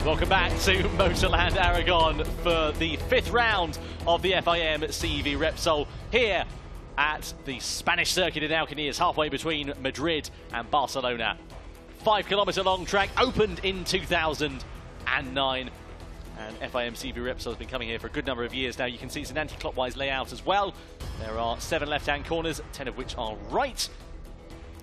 Welcome back to MotorLand Aragón for the 5th round of the FIM CEV Repsol here at the Spanish Circuit in Alcanias, halfway between Madrid and Barcelona. 5-kilometre long track, opened in 2009. And FIM CEV Repsol has been coming here for a good number of years now. You can see it's an anti-clockwise layout as well. There are 7 left-hand corners, 10 of which are right.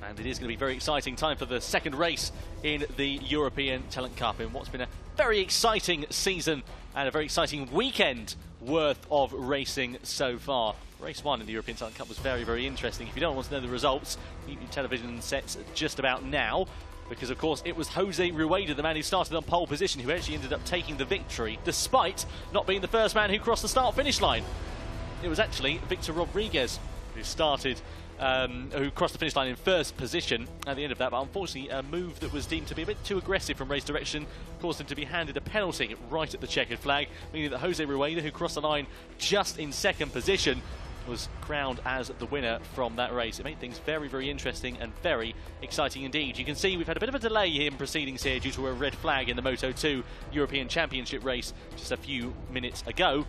And it is going to be very exciting time for the second race in the European Talent Cup in what's been a very exciting season and a very exciting weekend worth of racing so far. Race 1 in the European Talent Cup was very, very interesting. If you don't want to know the results, keep your television sets just about now, because of course it was Jose Rueda, the man who started on pole position, who actually ended up taking the victory, despite not being the first man who crossed the start-finish line. It was actually Victor Rodriguez who started, who crossed the finish line in first position at the end of that, but unfortunately a move that was deemed to be a bit too aggressive from race direction caused him to be handed a penalty right at the checkered flag, meaning that Jose Rueda, who crossed the line just in second position, was crowned as the winner from that race. It made things very, very interesting and very exciting indeed. You can see we've had a bit of a delay in proceedings here due to a red flag in the Moto2 European Championship race just a few minutes ago.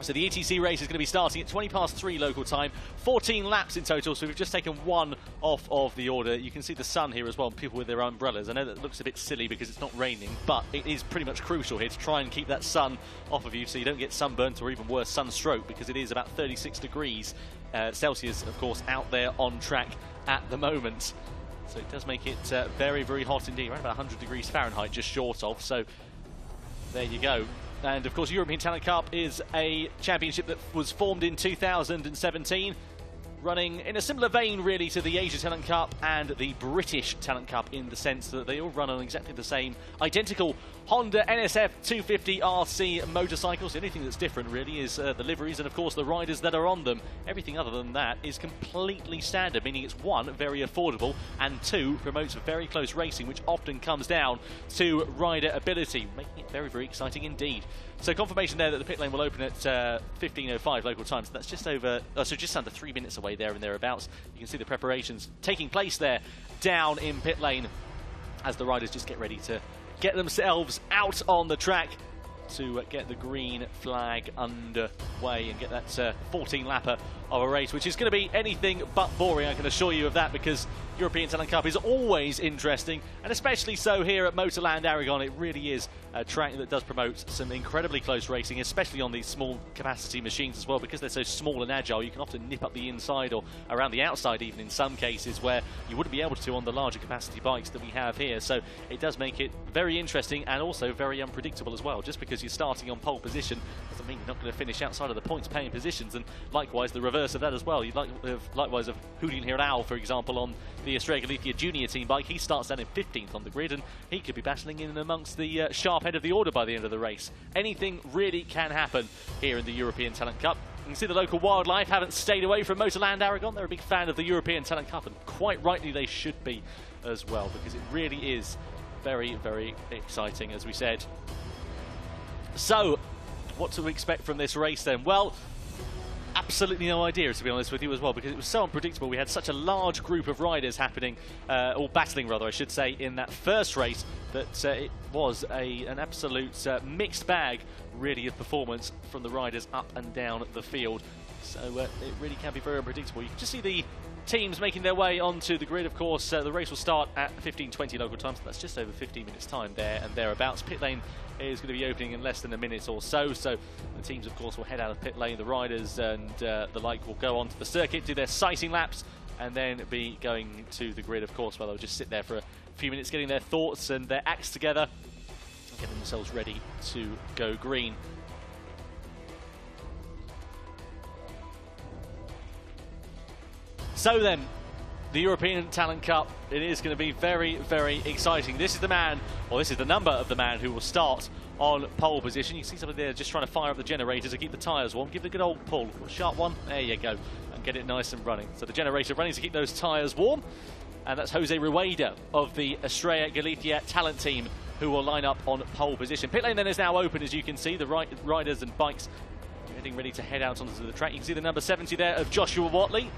So the ETC race is going to be starting at 3:20 local time, 14 laps in total, so we've just taken one off of the order. You can see the sun here as well, and people with their umbrellas. I know that looks a bit silly because it's not raining, but it is pretty much crucial here to try and keep that sun off of you so you don't get sunburnt or even worse, sunstroke, because it is about 36 degrees Celsius, of course, out there on track at the moment. So it does make it very, very hot indeed, around about 100 degrees Fahrenheit, just short of, so there you go. And of course, European Talent Cup is a championship that was formed in 2017, running in a similar vein really to the Asia Talent Cup and the British Talent Cup, in the sense that they all run on exactly the same identical Honda NSF 250 RC motorcycles. The only thing that's different really is the liveries and of course the riders that are on them. Everything other than that is completely standard, meaning it's 1, very affordable, and 2, promotes very close racing, which often comes down to rider ability, making it very, very exciting indeed. So confirmation there that the pit lane will open at 15:05 local time, so that's just over, so just under 3 minutes away there and thereabouts. You can see the preparations taking place there down in pit lane as the riders just get ready to get themselves out on the track to get the green flag underway and get that 14-lapper of a race, which is going to be anything but boring, I can assure you of that, because European Talent Cup is always interesting, and especially so here at MotorLand Aragón. It really is a track that does promote some incredibly close racing, especially on these small capacity machines as well, because they're so small and agile. You can often nip up the inside or around the outside even in some cases, where you wouldn't be able to on the larger capacity bikes that we have here. So it does make it very interesting and also very unpredictable as well. Just because you're starting on pole position doesn't mean you're not going to finish outside of the points paying positions, and likewise the reverse of that as well. You'd likewise of Julian Hirao, for example, on the Estrella Galicia Junior team bike. He starts down in 15th on the grid, and he could be battling in amongst the sharp head of the order by the end of the race. Anything really can happen here in the European Talent Cup. You can see the local wildlife haven't stayed away from MotorLand Aragón. They're a big fan of the European Talent Cup, and quite rightly they should be as well, because it really is very, very exciting, as we said. So, what to expect from this race then? Well, absolutely no idea, to be honest with you, as well, because it was so unpredictable. We had such a large group of riders happening, or battling rather, I should say, in that first race, that it was an absolute mixed bag, really, of performance from the riders up and down the field. So it really can be very unpredictable. You can just see the teams making their way onto the grid. Of course, the race will start at 15:20 local time, so that's just over 15 minutes time there and thereabouts. Pit lane is going to be opening in less than a minute or so, so the teams, of course, will head out of pit lane. The riders and the like will go onto the circuit, do their sighting laps, and then be going to the grid, of course, where they'll just sit there for a few minutes getting their thoughts and their acts together and getting themselves ready to go green. So then, the European Talent Cup, it is going to be very, very exciting. This is the man, or this is the number of the man who will start on pole position. You can see somebody there just trying to fire up the generator to keep the tyres warm. Give it a good old pull. A sharp one. There you go. And get it nice and running. So the generator running to keep those tyres warm. And that's Jose Rueda of the Estrella Galicia talent team who will line up on pole position. Pit lane then is now open, as you can see. The riders and bikes getting ready to head out onto the track. You can see the number 70 there of Joshua Watley,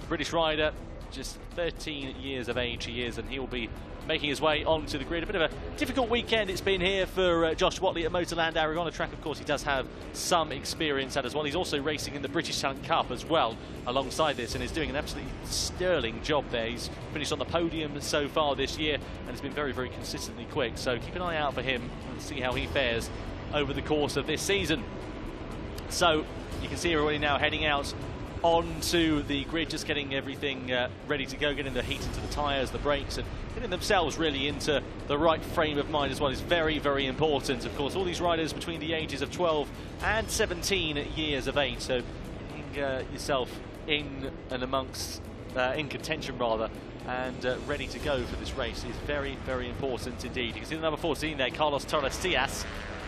British rider, just 13 years of age he is, and he will be making his way onto the grid. A bit of a difficult weekend it's been here for Josh Watley at MotorLand Aragón, a track, of course, he does have some experience at as well. He's also racing in the British Talent Cup as well alongside this, and is doing an absolutely sterling job there. He's finished on the podium so far this year, and has been very, very consistently quick. So keep an eye out for him and see how he fares over the course of this season. So you can see everybody now heading out onto the grid, just getting everything ready to go, getting the heat into the tyres, the brakes, and getting themselves really into the right frame of mind as well is very, very important. Of course, all these riders between the ages of 12 and 17 years of age, so getting yourself in and amongst, in contention rather, and ready to go for this race is very, very important indeed. You can see the number 14 there, Carlos Torres-Tias,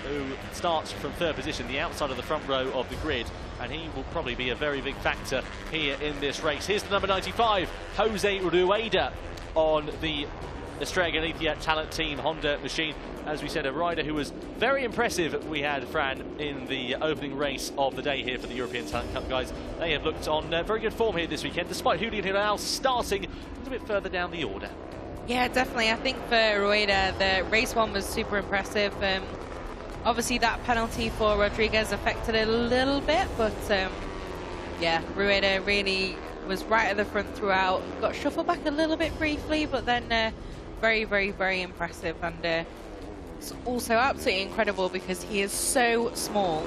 who starts from third position, the outside of the front row of the grid, and he will probably be a very big factor here in this race. Here's the number 95, Jose Rueda, on the Estrella Galicia Talent Team Honda machine. As we said, a rider who was very impressive. We had Fran in the opening race of the day here for the European Talent Cup guys. They have looked on very good form here this weekend, despite Julian Hilal starting a little bit further down the order. Yeah, definitely. I think for Rueda, the race one was super impressive. Obviously, that penalty for Rodriguez affected it a little bit, but yeah, Rueda really was right at the front throughout. Got shuffled back a little bit briefly, but then very, very, very impressive. And it's also absolutely incredible because he is so small.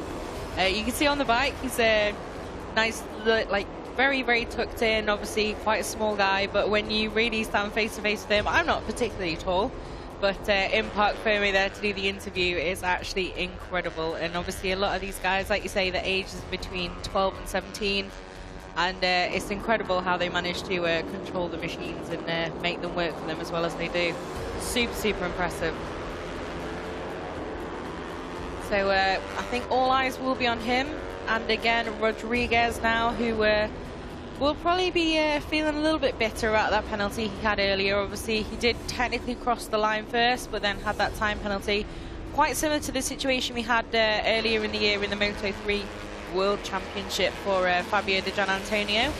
You can see on the bike, he's a nice, like, very, very tucked in, obviously quite a small guy, but when you really stand face to face with him, I'm not particularly tall, but in Parc Fermi there to do the interview is actually incredible. And obviously a lot of these guys, like you say, the age is between 12 and 17, and it's incredible how they manage to control the machines and make them work for them as well as they do. Super, super impressive. So I think all eyes will be on him, and again Rodriguez now, who will probably be feeling a little bit bitter about that penalty he had earlier. Obviously, he did technically cross the line first, but then had that time penalty. Quite similar to the situation we had earlier in the year in the Moto3 World Championship for Fabio Di Gianantonio.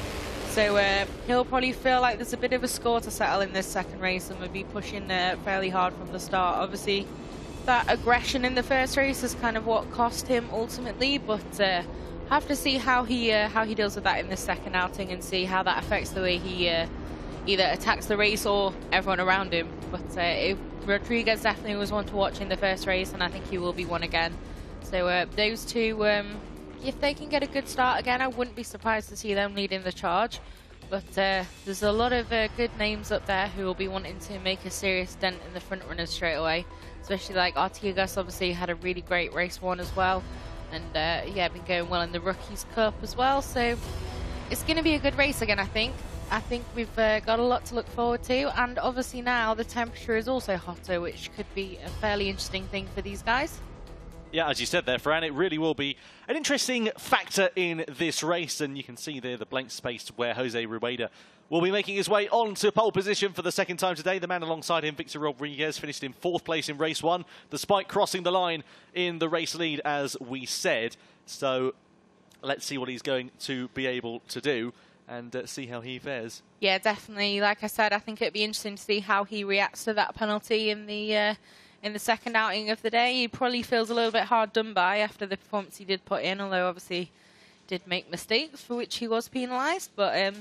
So he'll probably feel like there's a bit of a score to settle in this second race, and will be pushing fairly hard from the start. Obviously, that aggression in the first race is kind of what cost him ultimately, but have to see how he deals with that in the second outing, and see how that affects the way he either attacks the race or everyone around him. But Rodriguez definitely was one to watch in the first race, and I think he will be one again. So those two, if they can get a good start again, I wouldn't be surprised to see them leading the charge. But there's a lot of good names up there who will be wanting to make a serious dent in the front runners straight away, especially like Artigas. Obviously had a really great race one as well, and yeah, been going well in the Rookies Cup as well. So it's going to be a good race again, I think. I think we've got a lot to look forward to, and obviously now the temperature is also hotter, which could be a fairly interesting thing for these guys. Yeah, as you said there, Fran, it really will be an interesting factor in this race, and you can see there the blank space where Jose Rueda will be making his way on to pole position for the second time today. The man alongside him, Victor Rodriguez, finished in 4th place in race 1, despite crossing the line in the race lead, as we said. So let's see what he's going to be able to do, and see how he fares. Yeah, definitely. Like I said, I think it'd be interesting to see how he reacts to that penalty in the second outing of the day. He probably feels a little bit hard done by after the performance he did put in, although obviously did make mistakes for which he was penalised. But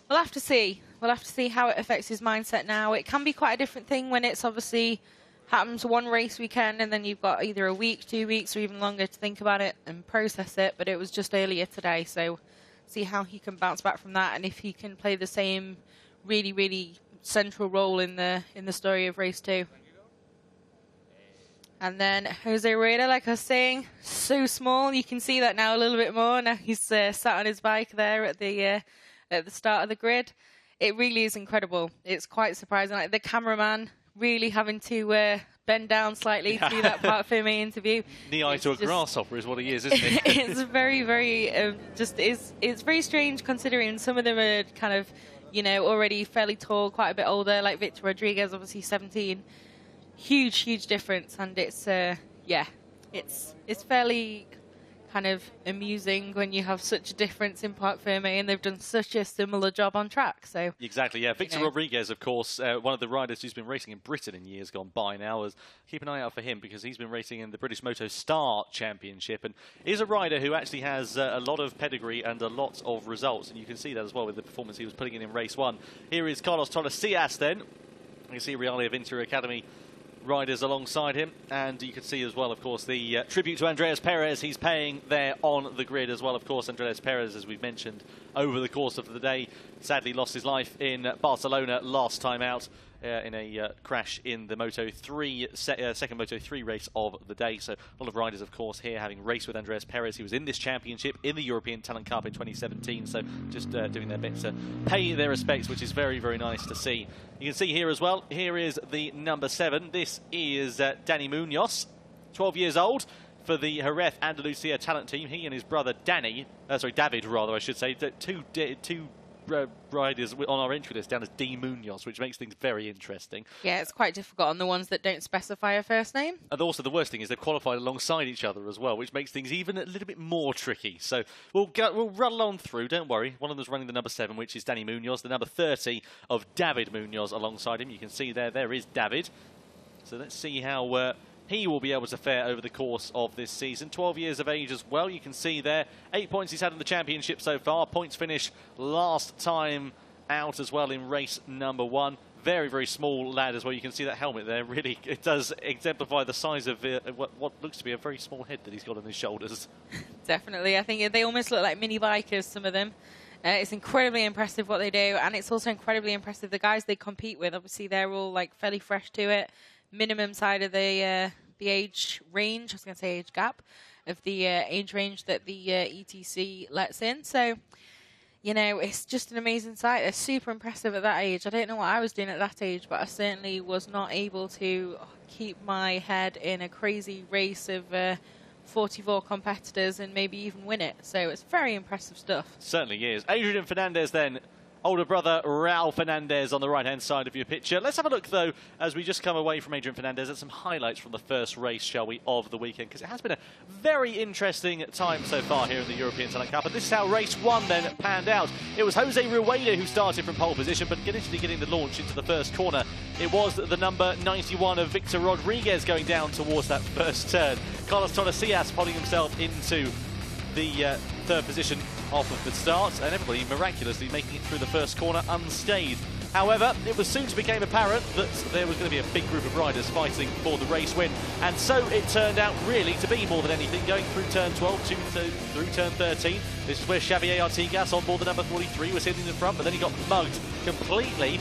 we'll have to see. We'll have to see how it affects his mindset now. It can be quite a different thing when it's obviously happens one race weekend and then you've got either a week, 2 weeks, or even longer to think about it and process it. But it was just earlier today, so see how he can bounce back from that, and if he can play the same really, really central role in the story of race 2. And then Jose Rueda, like I was saying, so small. You can see that now a little bit more. Now he's sat on his bike there at the start of the grid. It really is incredible. It's quite surprising. Like the cameraman really having to bend down slightly to do that Parc Fermi interview. Knee-eye to a grasshopper is what he is, isn't he? It's very, very it's very strange considering some of them are kind of, you know, already fairly tall, quite a bit older, like Victor Rodriguez, obviously 17. Huge difference, and it's yeah, it's fairly kind of amusing when you have such a difference in Parc Ferme, and they've done such a similar job on track. So exactly, yeah. Victor Rodriguez, of course, one of the riders who's been racing in Britain in years gone by now. Keep an eye out for him because he's been racing in the British Moto Star Championship and is a rider who actually has a lot of pedigree and a lot of results. And you can see that as well with the performance he was putting in race 1. Here is Carlos Tordesillas then. You can see Realia Vintura Academy riders alongside him, and you can see as well, of course, the tribute to Andreas Perez he's paying there on the grid as well. Of course, Andreas Perez, as we've mentioned over the course of the day, sadly lost his life in Barcelona last time out in a crash in the second Moto 3 race of the day. So a lot of riders, of course, here having raced with Andreas Perez. He was in this championship in the European Talent Cup in 2017, so just doing their bit to pay their respects, which is very, very nice to see. You can see here as well, here is the number 7. This is Dani Munos, 12 years old, for the Jerez Andalucia talent team. He and his brother David, I should say, two riders on our entry list down as D. Munoz, which makes things very interesting. Yeah, it's quite difficult on the ones that don't specify a first name. And also the worst thing is they've qualified alongside each other as well, which makes things even a little bit more tricky. So we'll run on through, don't worry. One of them's running the number 7, which is Dani Munos. The number 30 of David Munoz alongside him. You can see there is David. So let's see how he will be able to fare over the course of this season. 12 years of age as well. You can see there 8 points he's had in the championship so far. Points finish last time out as well in race number 1. Very, very small lad as well. You can see that helmet there. Really, it does exemplify the size of what looks to be a very small head that he's got on his shoulders. Definitely. I think they almost look like mini bikers, some of them. It's incredibly impressive what they do, and it's also incredibly impressive the guys they compete with. Obviously, they're all like fairly fresh to it. Minimum side of the age range, I was going to say age gap, of the age range that the ETC lets in. So, you know, it's just an amazing sight. They're super impressive at that age. I don't know what I was doing at that age, but I certainly was not able to keep my head in a crazy race of 44 competitors and maybe even win it. So it's very impressive stuff. Certainly is. Adrian Fernandez then. Older brother Raul Fernandez on the right-hand side of your picture. Let's have a look, though, as we just come away from Adrian Fernandez, at some highlights from the first race, shall we, of the weekend, because it has been a very interesting time so far here in the European Talent Cup. And this is how race 1 then panned out. It was Jose Rueda who started from pole position, but initially getting the launch into the first corner, it was the number 91 of Victor Rodriguez going down towards that first turn. Carlos Tordesillas putting himself into the third position off of the start, and everybody miraculously making it through the first corner unscathed. However, it was soon to become apparent that there was going to be a big group of riders fighting for the race win, and so it turned out really to be more than anything, going through turn 12 through turn 13. This is where Xavier Artigas on board the number 43 was hitting the front, but then he got mugged completely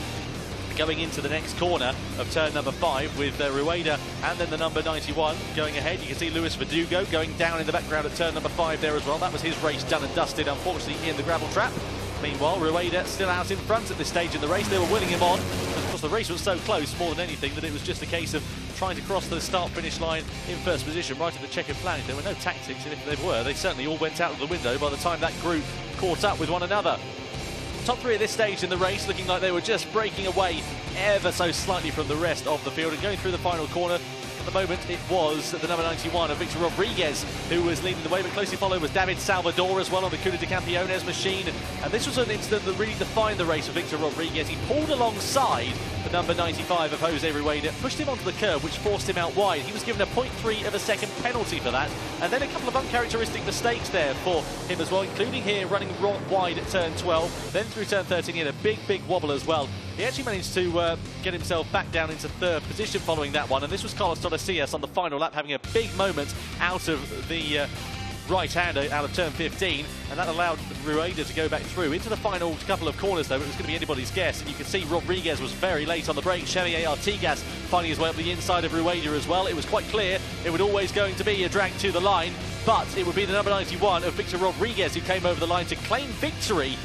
going into the next corner of turn number 5 with Rueda and then the number 91 going ahead. You can see Luis Verdugo going down in the background at turn number 5 there as well. That was his race done and dusted, unfortunately, in the gravel trap. Meanwhile, Rueda still out in front at this stage in the race. They were willing him on. Of course, the race was so close, more than anything, that it was just a case of trying to cross the start-finish line in first position, right at the checkered flag. There were no tactics, and if there were, they certainly all went out of the window by the time that group caught up with one another. Top 3 at this stage in the race looking like they were just breaking away ever so slightly from the rest of the field and going through the final corner. At the moment, it was the number 91 of Victor Rodriguez who was leading the way, but closely followed was David Salvador as well on the Cuna de Campeones machine. And this was an incident that really defined the race for Victor Rodriguez. He pulled alongside the number 95 of Jose Rueda, pushed him onto the curb, which forced him out wide. He was given a 0.3 of a second penalty for that, and then a couple of uncharacteristic mistakes there for him as well, including here running wide at turn 12, then through turn 13 he had a big wobble as well. He actually managed to get himself back down into third position following that one, and this was Carlos Tordesillas on the final lap having a big moment out of the right-hander out of turn 15, and that allowed Rueda to go back through into the final couple of corners, though. It was going to be anybody's guess, and you can see Rodriguez was very late on the break. Xavier Artigas finding his way up the inside of Rueda as well. It was quite clear it would always going to be a drag to the line, but it would be the number 91 of Victor Rodriguez who came over the line to claim victory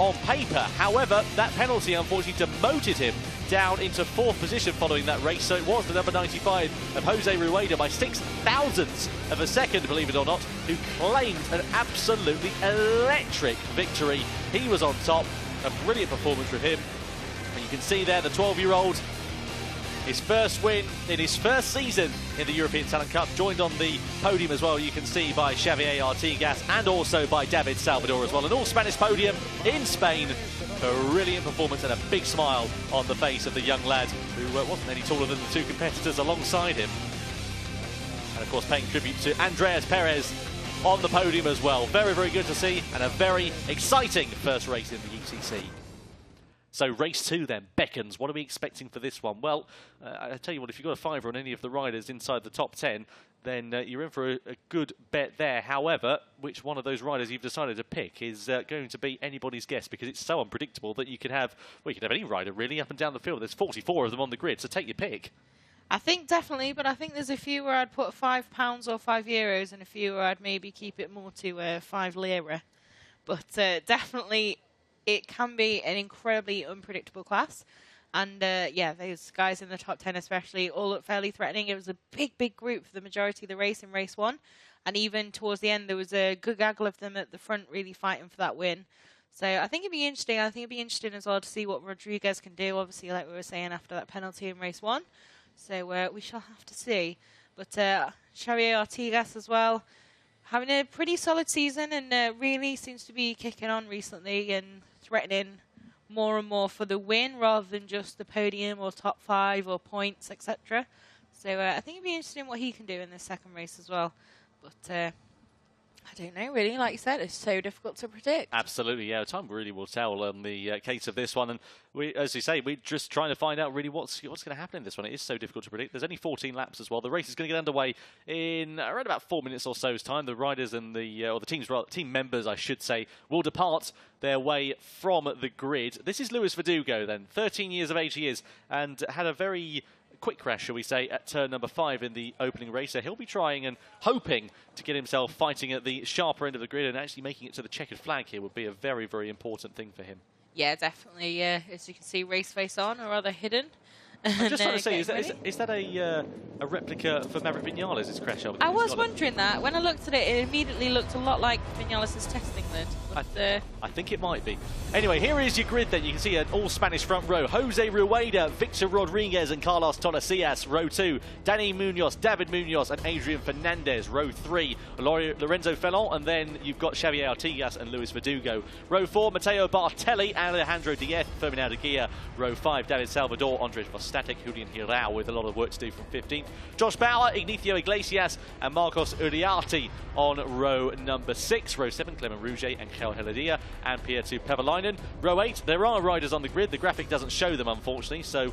on paper. However, that penalty unfortunately demoted him down into 4th position following that race, so it was the number 95 of Jose Rueda by 0.06 of a second, believe it or not, who claimed an absolutely electric victory. He was on top. A brilliant performance from him, and you can see there the 12-year-old His first win in his first season in the European Talent Cup, joined on the podium as well, you can see, by Xavier Artigas and also by David Salvador as well. An all-Spanish podium in Spain. A brilliant performance and a big smile on the face of the young lad who wasn't any taller than the two competitors alongside him. And of course paying tribute to Andreas Perez on the podium as well. Very, very good to see, and a very exciting first race in the UCC. So race 2 then, beckons. What are we expecting for this one? Well, I tell you what, if you've got a fiver on any of the riders inside the top 10, then you're in for a good bet there. However, which one of those riders you've decided to pick is going to be anybody's guess, because it's so unpredictable that you could have, well, you could have any rider really up and down the field. There's 44 of them on the grid, so take your pick. I think definitely, but I think there's a few where I'd put £5 or €5, and a few where I'd maybe keep it more to £5 lira. But definitely, it can be an incredibly unpredictable class. And yeah, those guys in the top 10 especially all look fairly threatening. It was a big, big group for the majority of the race in race 1. And even towards the end, there was a good gaggle of them at the front really fighting for that win. So I think it'd be interesting. I think it'd be interesting as well to see what Rodriguez can do, obviously, like we were saying, after that penalty in race 1. So we shall have to see. But Xavier Artigas as well, having a pretty solid season, and really seems to be kicking on recently and threatening more and more for the win rather than just the podium or top 5 or points, etc. So I think it'd be interesting what he can do in this second race as well. But I don't know, really. Like you said, it's so difficult to predict. Absolutely, yeah. Time really will tell on the case of this one. And we, as you say, we're just trying to find out really what's going to happen in this one. It is so difficult to predict. There's only 14 laps as well. The race is going to get underway in around about 4 minutes or so's time. The riders and the or the team members, I should say, will depart their way from the grid. This is Luis Verdugo, then. 13 years of age he is, and had a very quick crash, shall we say, at turn number 5 in the opening race. So he'll be trying and hoping to get himself fighting at the sharper end of the grid, and actually making it to the checkered flag here would be a very, very important thing for him. Yeah, definitely. As you can see, race face on, or rather hidden. I'm just trying to say, is that a replica for Maverick Vinales' his crash? I was wondering that. When I looked at it, it immediately looked a lot like Vinales' testing lid. I think it might be. Anyway, here is your grid then. You can see an all-Spanish front row. Jose Rueda, Victor Rodriguez and Carlos Tordesillas. Row 2, Dani Munos, David Munoz and Adrian Fernandez. Row 3, Lorenzo Felon, and then you've got Xavier Artigas and Luis Verdugo. Row 4, Matteo Bartelli, Alejandro Diez, Fermin Aldeguia. Row 5, David Salvador, Andres Static, Julian Hirao with a lot of work to do from 15th. Josh Bauer, Ignacio Iglesias and Marcos Uriarte on row number 6. Row 7, Clement Rouget and Kel Heladia and Pietu Pevalainen. Row 8, there are riders on the grid. The graphic doesn't show them, unfortunately, so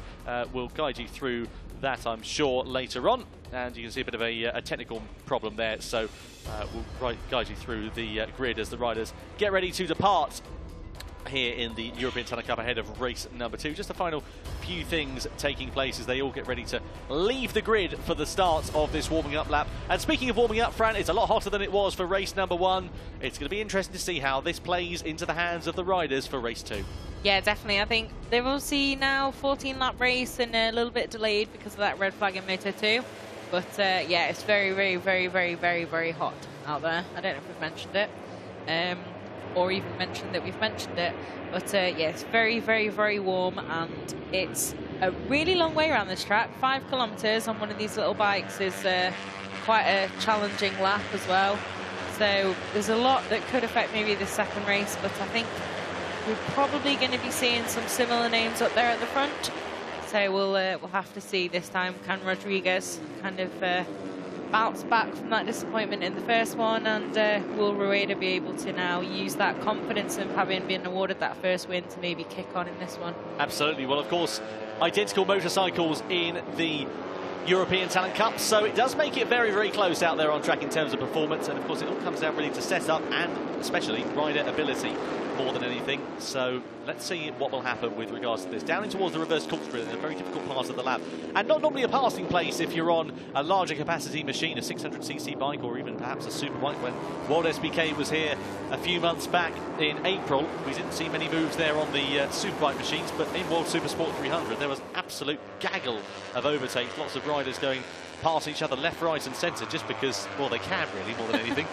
we'll guide you through that, I'm sure, later on. And you can see a bit of a technical problem there, so we'll guide you through the grid as the riders get ready to depart here in the European Talent Cup ahead of race number 2. Just the final few things taking place as they all get ready to leave the grid for the start of this warming up lap. And speaking of warming up, Fran, it's a lot hotter than it was for race number 1. It's going to be interesting to see how this plays into the hands of the riders for race 2. Yeah, definitely. I think they will see now 14-lap race and a little bit delayed because of that red flag in Moto 2. But yeah, it's very, very, very, very, very, very hot out there. I don't know if we've mentioned it. Or even mentioned that we've mentioned it. But yeah, it's very, very, very warm, and it's a really long way around this track. 5 kilometers on one of these little bikes is quite a challenging lap as well. So there's a lot that could affect maybe the second race, but I think we're probably going to be seeing some similar names up there at the front. So we'll have to see this time. Can Rodriguez kind of bounce back from that disappointment in the first one, and will Rueda be able to now use that confidence of having been awarded that first win to maybe kick on in this one? Absolutely. Well, of course, identical motorcycles in the European Talent Cup, so it does make it very, very close out there on track in terms of performance, and of course it all comes down really to setup and especially rider ability more than anything. So let's see what will happen with regards to this. Down in towards the reverse corkscrew in a very difficult part of the lap, and not normally a passing place if you're on a larger capacity machine, a 600cc bike or even perhaps a super bike. When World SBK was here a few months back in April, we didn't see many moves there on the superbike machines, but in World Supersport 300 there was absolute gaggle of overtakes, lots of riders going past each other left, right and centre just because, well, they can really more than anything.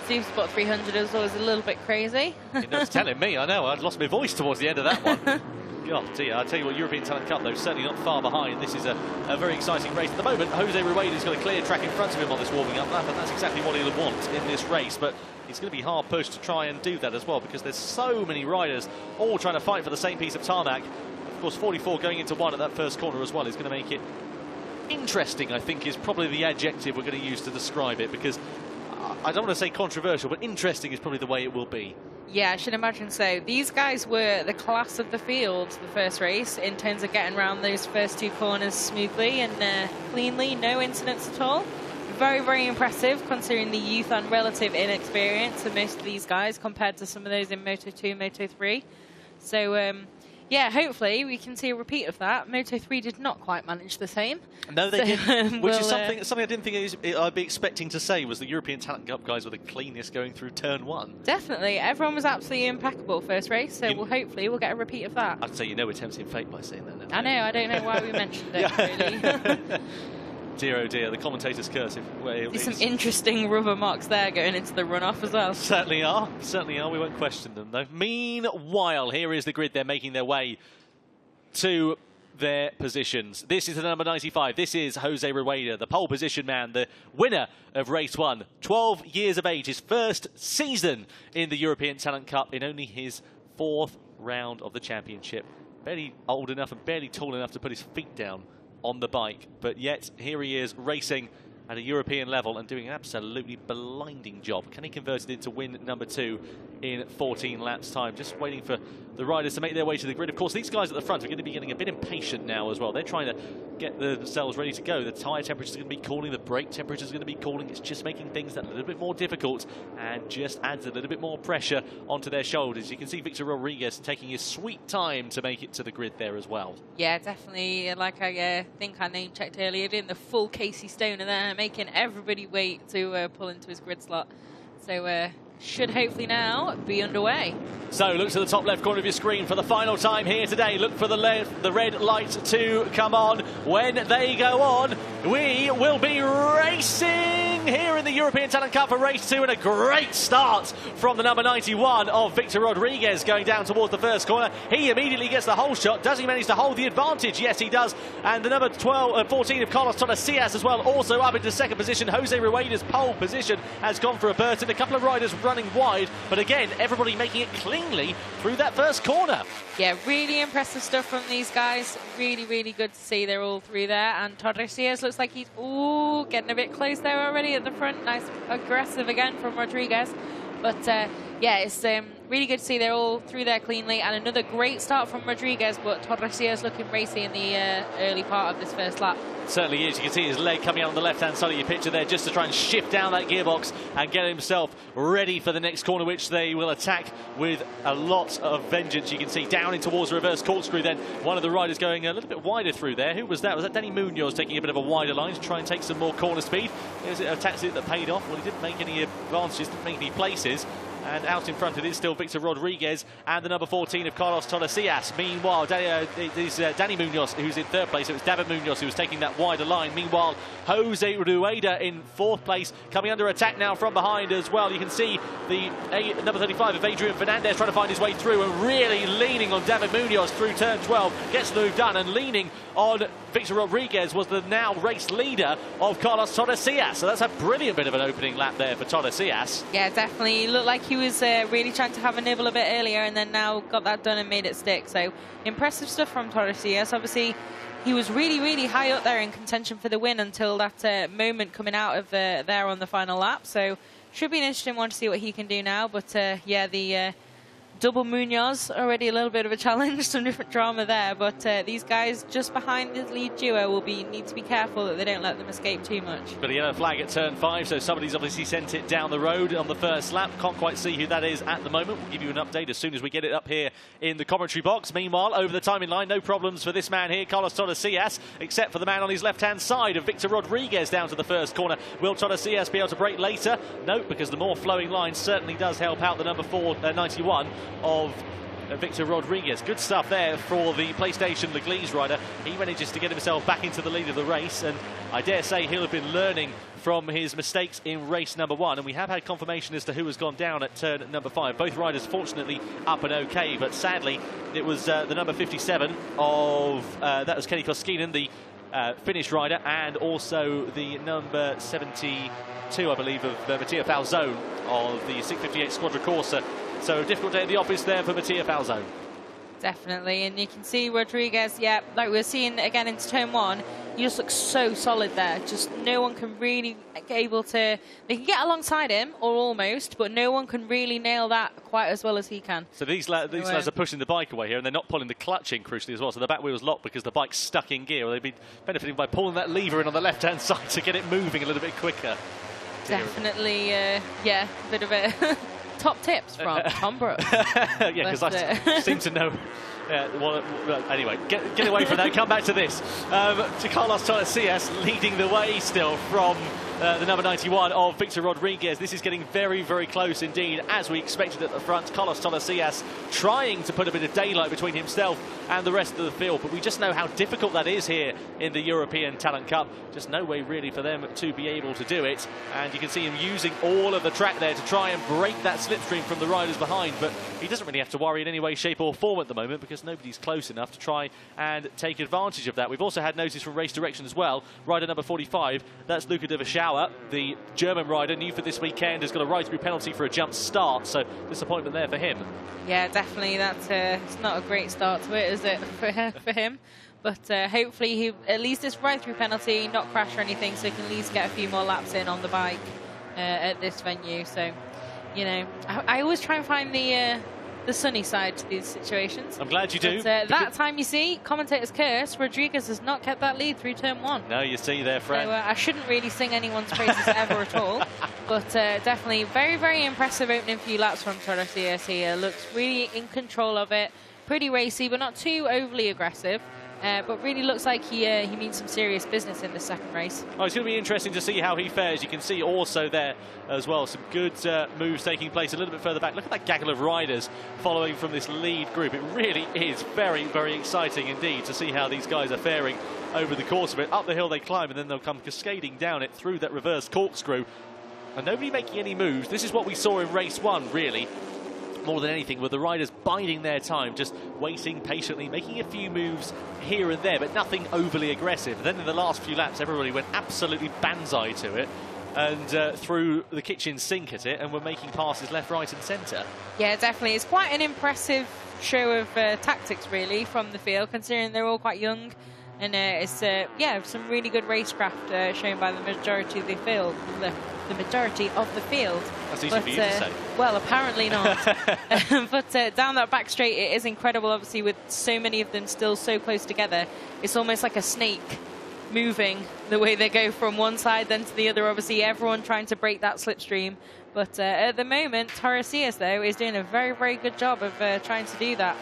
Supersport 300 is always a little bit crazy. You're not telling me, I know. I'd lost my voice towards the end of that one. God dear, I tell you what, European Talent Cup though, certainly not far behind. This is a very exciting race. At the moment, Jose Rueda's got a clear track in front of him on this warming up lap, and that's exactly what he'll want in this race. But he's going to be hard pushed to try and do that as well, because there's so many riders all trying to fight for the same piece of tarmac. Of course, 44 going into one at that first corner as well is going to make it interesting, I think, is probably the adjective we're going to use to describe it, because I don't want to say controversial, but interesting is probably the way it will be. Yeah, I should imagine so. These guys were the class of the field the first race in terms of getting around those first two corners smoothly and cleanly, no incidents at all. Very, very impressive considering the youth and relative inexperience of most of these guys compared to some of those in Moto 2, Moto 3. So, yeah, hopefully we can see a repeat of that. Moto 3 did not quite manage the same. No, they didn't. Which is something I didn't think I'd be expecting to say, was the European Talent Cup guys were the cleanest going through turn 1. Definitely. Everyone was absolutely impeccable first race, so hopefully we'll get a repeat of that. I'd say, we're tempting fate by saying that. I know, I don't know why we mentioned it, really. Dear, oh dear, the commentator's curse. There's some interesting rubber marks there going into the runoff as well. Certainly are. Certainly are. We won't question them, though. Meanwhile, here is the grid. They're making their way to their positions. This is the number 95. This is Jose Rueda, the pole position man, the winner of race 1. 12 years of age, his first season in the European Talent Cup in only his 4th round of the championship. Barely old enough and barely tall enough to put his feet down on the bike, but yet here he is racing at a European level and doing an absolutely blinding job. Can he convert it into win number 2 in 14 laps time? Just waiting for the riders to make their way to the grid. Of course, these guys at the front are going to be getting a bit impatient now as well. They're trying to get themselves ready to go. The tyre temperature is going to be cooling, the brake temperature is going to be cooling. It's just making things a little bit more difficult and just adds a little bit more pressure onto their shoulders. You can see Victor Rodriguez taking his sweet time to make it to the grid there as well. Yeah, definitely. Like I think I name-checked earlier, doing the full Casey Stoner there, making everybody wait to pull into his grid slot. So should hopefully now be underway. So look to the top left corner of your screen for the final time here today. Look for the red light to come on. When they go on, we will be racing here in the European Talent Cup for race 2, and a great start from the number 91 of Victor Rodriguez going down towards the first corner. He immediately gets the whole shot. Does he manage to hold the advantage? Yes, he does. And the number 14 of Carlos Tordesillas as well, also up into second position. Jose Rueda's pole position has gone for a burst, and a couple of riders running wide, but again, everybody making it cleanly through that first corner. Yeah, really impressive stuff from these guys. Really, really good to see they're all through there. And Tordesillas looks like he's getting a bit close there already at the front. Nice, aggressive again from Rodriguez. But yeah, it's really good to see they're all through there cleanly. And another great start from Rodriguez, but Tordesillas looking racy in the early part of this first lap. Certainly is. You can see his leg coming out on the left-hand side of your picture there, just to try and shift down that gearbox and get himself ready for the next corner, which they will attack with a lot of vengeance. You can see down in towards the reverse corkscrew then. One of the riders going a little bit wider through there. Who was that? Was that Dani Munos taking a bit of a wider line to try and take some more corner speed? Is it a tactic that paid off? Well, he didn't make any advantages, didn't make any places. And out in front of it is still Victor Rodriguez and the number 14 of Carlos Tordesillas. Meanwhile, it is Dani Munos who's in 3rd place. It was David Munoz who was taking that wider line. Meanwhile, Jose Rueda in 4th place, coming under attack now from behind as well. You can see the number 35 of Adrian Fernandez trying to find his way through and really leaning on David Munoz through turn 12. Gets the move done, and leaning on Victor Rodriguez was the now race leader of Carlos Tordesillas. So that's a brilliant bit of an opening lap there for Tordesillas. Yeah, definitely. It looked like he was really trying to have a nibble a bit earlier, and then now got that done and made it stick. So impressive stuff from Tordesillas. Obviously, he was really, really high up there in contention for the win until that moment coming out of there on the final lap. So should be an interesting one to see what he can do now. But yeah, the double Munoz, already a little bit of a challenge, some different drama there. But these guys just behind the lead duo will need to be careful that they don't let them escape too much. Got a yellow flag at turn 5, so somebody's obviously sent it down the road on the first lap. Can't quite see who that is at the moment. We'll give you an update as soon as we get it up here in the commentary box. Meanwhile, over the timing line, no problems for this man here, Carlos Tordesillas, except for the man on his left-hand side of Victor Rodriguez down to the first corner. Will Tordesillas be able to brake later? No, because the more flowing line certainly does help out the number 91 of Victor Rodriguez. Good stuff there for the PlayStation Leglise rider. He manages to get himself back into the lead of the race, and I dare say he'll have been learning from his mistakes in race number 1, and we have had confirmation as to who has gone down at turn number 5. Both riders fortunately up and okay, but sadly it was the number 57 of that was Kenny Koskinen, the Finnish rider, and also the number 72, I believe, of Mattia Falzone of the 658 Squadra Corsa. So a difficult day at the office there for Mattia Falzone. Definitely, and you can see Rodriguez, yeah, like we're seeing again into turn 1, he just looks so solid there. Just no one can really get able to, they can get alongside him, or almost, but no one can really nail that quite as well as he can. So these lads are pushing the bike away here, and they're not pulling the clutch in, crucially, as well. So the back wheel's locked because the bike's stuck in gear. Or they've been benefiting by pulling that lever in on the left-hand side to get it moving a little bit quicker. Definitely, yeah, a bit of a top tips from Tom Brooks. Yeah, because I seem to know. Well, anyway, get away from that. Come back to this. To Carlos Torres leading the way still from the number 91 of Victor Rodriguez. This is getting very, very close indeed, as we expected at the front. Carlos Torres trying to put a bit of daylight between himself and the rest of the field, but we just know how difficult that is here in the European Talent Cup. Just no way really for them to be able to do it, and you can see him using all of the track there to try and break that slipstream from the riders behind, but he doesn't really have to worry in any way, shape or form at the moment because nobody's close enough to try and take advantage of that. We've also had notice from race direction as well. Rider number 45, that's Luca de Verschauer, the German rider, new for this weekend, has got a ride-through penalty for a jump start, so disappointment there for him. Yeah, definitely. That's it's not a great start to it, is it, for him? But hopefully he at least this ride-through penalty, not crash or anything, so he can at least get a few more laps in on the bike at this venue. So, you know, I always try and find the sunny side to these situations. I'm glad you do. But, that time, you see, commentators curse, Rodriguez has not kept that lead through turn 1. No, you see there, friend. So, I shouldn't really sing anyone's praises ever at all. But definitely very, very impressive opening few laps from Torres here. Looks really in control of it. Pretty racy, but not too overly aggressive. But really looks like he means some serious business in the second race. Oh, it's going to be interesting to see how he fares. You can see also there as well some good moves taking place a little bit further back. Look at that gaggle of riders following from this lead group. It really is very, very exciting indeed to see how these guys are faring over the course of it. Up the hill they climb, and then they'll come cascading down it through that reverse corkscrew. And nobody making any moves. This is what we saw in race 1, really. More than anything, with the riders biding their time, just waiting patiently, making a few moves here and there, but nothing overly aggressive. Then in the last few laps, everybody went absolutely banzai to it and threw the kitchen sink at it, and were making passes left, right and centre. Yeah, definitely. It's quite an impressive show of tactics, really, from the field, considering they're all quite young. And it's, yeah, some really good racecraft shown by the majority of the field. The majority of the field. That's easy for you to say. Well, apparently not. But down that back straight, it is incredible, obviously, with so many of them still so close together. It's almost like a snake moving, the way they go from one side then to the other. Obviously, everyone trying to break that slipstream. But at the moment, Torres, though, is doing a very, very good job of trying to do that.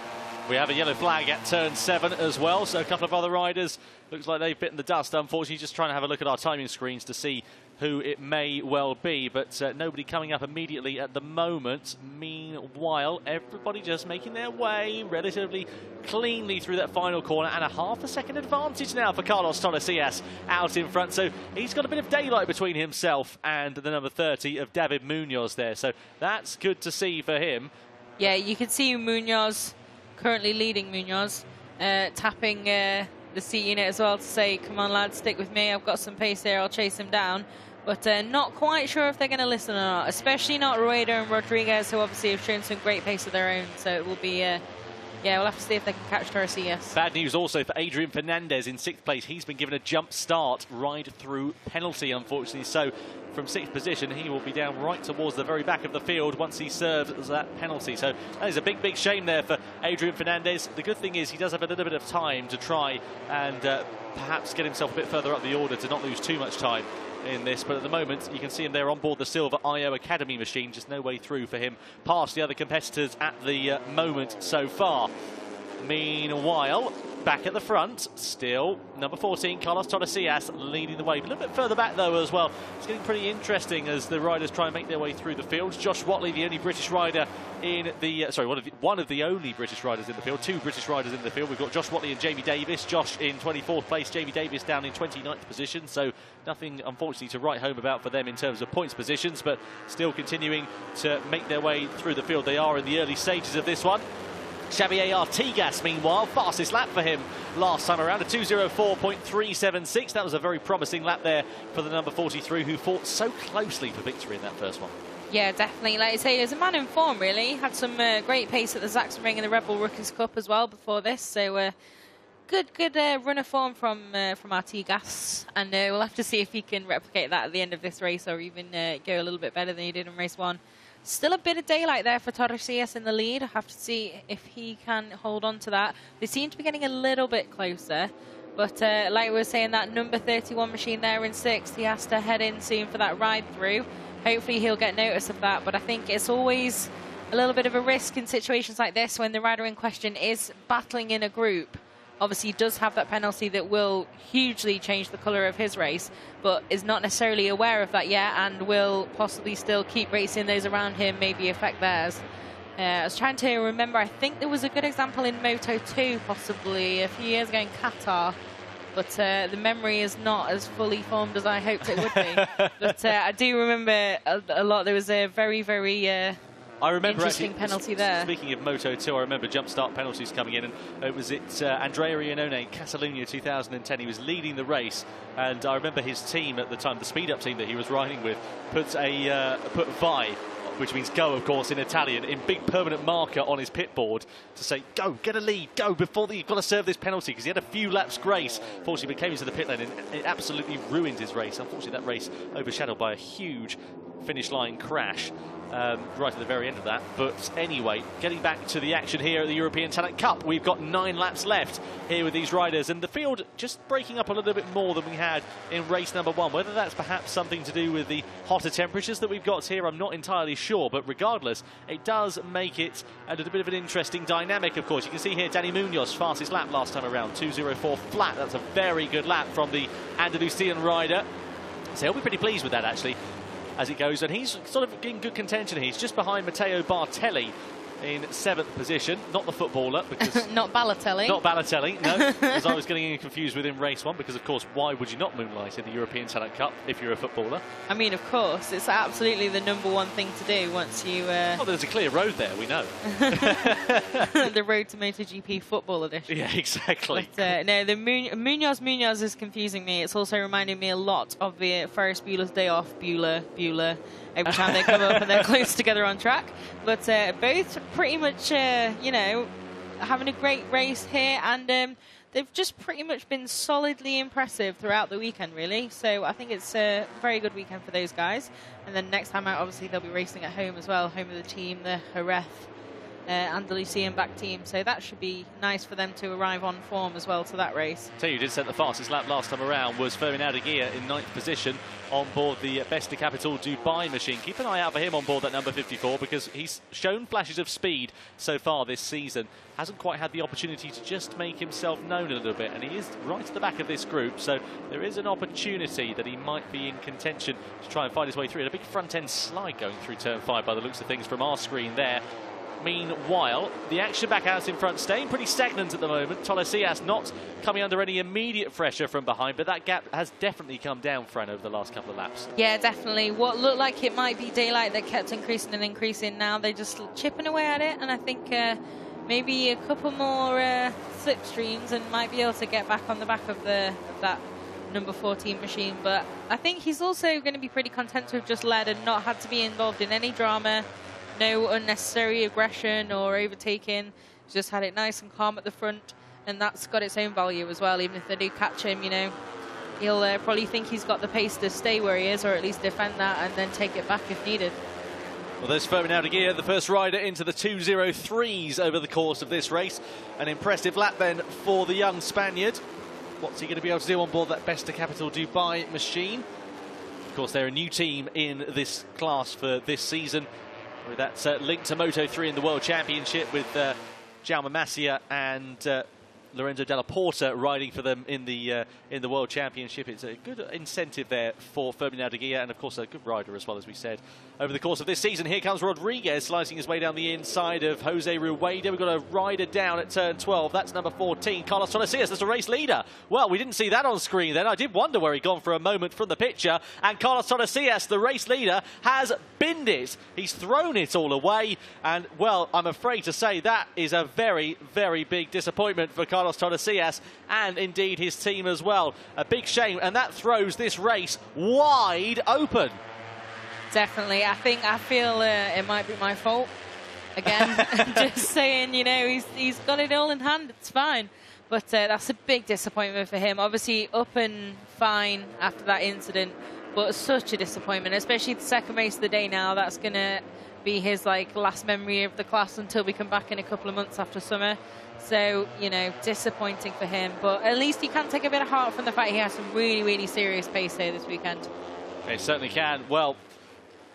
We have a yellow flag at turn 7 as well, so a couple of other riders, looks like they've bitten the dust. Unfortunately, just trying to have a look at our timing screens to see who it may well be, but nobody coming up immediately at the moment. Meanwhile, everybody just making their way relatively cleanly through that final corner, and a half a second advantage now for Carlos Torres out in front. So he's got a bit of daylight between himself and the number 30 of David Munoz there, so that's good to see for him. Yeah, you can see Munoz currently leading. Munoz tapping the seat unit as well to say, come on lads, stick with me, I've got some pace here, I'll chase him down. But not quite sure if they're going to listen or not, especially not Rueda and Rodriguez, who obviously have shown some great pace of their own. So it will be, yeah, we'll have to see if they can catch Torres. Bad news also for Adrian Fernandez in 6th place. He's been given a jump start ride-through penalty, unfortunately. So from 6th position, he will be down right towards the very back of the field once he serves that penalty. So that is a big, big shame there for Adrian Fernandez. The good thing is he does have a little bit of time to try and perhaps get himself a bit further up the order to not lose too much time in this, but at the moment you can see him there on board the silver IO Academy machine. Just no way through for him past the other competitors at the moment so far. Meanwhile, back at the front, still number 14, Carlos Tordesillas, leading the way. A little bit further back, though, as well. It's getting pretty interesting as the riders try and make their way through the field. Josh Watley, the only British rider in the... one of the only British riders in the field. Two British riders in the field. We've got Josh Watley and Jamie Davis. Josh in 24th place, Jamie Davis down in 29th position. So nothing, unfortunately, to write home about for them in terms of points positions, but still continuing to make their way through the field. They are in the early stages of this one. Xavier Artigas, meanwhile, fastest lap for him last time around, a 2:04.376. That was a very promising lap there for the number 43, who fought so closely for victory in that first one. Yeah, definitely. Like I say, he was a man in form, really. Had some great pace at the Sachsenring and the Red Bull Rookies Cup as well before this. So good run of form from Artigas. And we'll have to see if he can replicate that at the end of this race, or even go a little bit better than he did in race 1. Still a bit of daylight there for Tordesillas in the lead. I have to see if he can hold on to that. They seem to be getting a little bit closer. But like we were saying, that number 31 machine there in 6th, he has to head in soon for that ride through. Hopefully he'll get notice of that. But I think it's always a little bit of a risk in situations like this when the rider in question is battling in a group. Obviously, he does have that penalty that will hugely change the colour of his race, but is not necessarily aware of that yet and will possibly still keep racing those around him, maybe affect theirs. I was trying to remember, I think there was a good example in Moto 2, possibly, a few years ago in Qatar, but the memory is not as fully formed as I hoped it would be. But I do remember a lot. There was a very, very... I remember interesting penalty there. Speaking of Moto 2, I remember jump start penalties coming in, and it was Andrea Iannone, Catalunya 2010. He was leading the race, and I remember his team at the time, the speed-up team that he was riding with, put Vai, which means go, of course, in Italian, in big permanent marker on his pit board to say, go, get a lead, go, before you've got to serve this penalty, because he had a few laps grace. Unfortunately, he came into the pit lane and it absolutely ruined his race. Unfortunately, that race overshadowed by a huge finish line crash. Right at the very end of that. But anyway, getting back to the action here at the European Talent Cup, we've got 9 laps left here with these riders, and the field just breaking up a little bit more than we had in race number 1. Whether that's perhaps something to do with the hotter temperatures that we've got here, I'm not entirely sure, but regardless, it does make it a little bit of an interesting dynamic. Of course, you can see here Dani Munos, fastest lap last time around, 2:04 flat. That's a very good lap from the Andalusian rider, so he'll be pretty pleased with that, actually, as it goes, and he's sort of in good contention. He's just behind Matteo Bartelli in 7th position, not the footballer, because not Balotelli. Not Balotelli, no, because I was getting confused with him race 1, because of course, why would you not moonlight in the European Talent Cup if you're a footballer? I mean, of course, it's absolutely the #1 thing to do once you... Oh, there's a clear road there, we know. The road to MotoGP football edition. Yeah, exactly. But, no, the Munoz is confusing me. It's also reminding me a lot of the Ferris Bueller's Day Off, Bueller, every time they come up and they're close together on track. But both pretty much, you know, having a great race here, and they've just pretty much been solidly impressive throughout the weekend, really. So I think it's a very good weekend for those guys. And then next time out, obviously, they'll be racing at home as well, home of the team, the Jerez Andalusian back team. So that should be nice for them to arrive on form as well to that race. Tell you, who did set the fastest lap last time around was Ferm Cev in 9th position on board the Best de Capital Dubai machine. Keep an eye out for him on board that number 54, because he's shown flashes of speed so far this season. Hasn't quite had the opportunity to just make himself known a little bit, and he is right at the back of this group, so there is an opportunity that he might be in contention to try and find his way through. And a big front-end slide going through turn 5 by the looks of things from our screen there. Meanwhile, the action back out in front, staying pretty stagnant at the moment. Tordesillas not coming under any immediate pressure from behind, but that gap has definitely come down, Fran, over the last couple of laps. Yeah, definitely. What looked like it might be daylight that kept increasing and increasing, now they're just chipping away at it, and I think maybe a couple more slipstreams and might be able to get back on the back of that number 14 machine. But I think he's also going to be pretty content to have just led and not had to be involved in any drama. No unnecessary aggression or overtaking. Just had it nice and calm at the front, and that's got its own value as well. Even if they do catch him, you know, he'll probably think he's got the pace to stay where he is, or at least defend that and then take it back if needed. Well, there's Ferm Cev, the first rider into the 2:03s over the course of this race. An impressive lap then for the young Spaniard. What's he going to be able to do on board that Best de Capital Dubai machine? Of course, they're a new team in this class for this season, with that link to Moto 3 in the World Championship with Jaume Masia and Lorenzo Della Porta riding for them in the World Championship. It's a good incentive there for Ferm and of course a good rider as well, as we said, over the course of this season. Here comes Rodriguez slicing his way down the inside of Jose Rueda. We've got a rider down at turn 12. That's number 14, Carlos Tordesillas. That's a race leader. Well, we didn't see that on screen then. I did wonder where he'd gone for a moment from the picture. And Carlos Tordesillas, the race leader, has binned it. He's thrown it all away. And, well, I'm afraid to say that is a very, very big disappointment for Carlos Tordesillas and indeed his team as well. A big shame. And that throws this race wide open. Definitely. I feel it might be my fault. Again, just saying, you know, he's got it all in hand. It's fine. But that's a big disappointment for him. Obviously, up and fine after that incident, but such a disappointment, especially the second race of the day now. That's going to be his last memory of the class until we come back in a couple of months after summer. So, you know, disappointing for him. But at least he can take a bit of heart from the fact he has some really, really serious pace here this weekend. He certainly can. Well,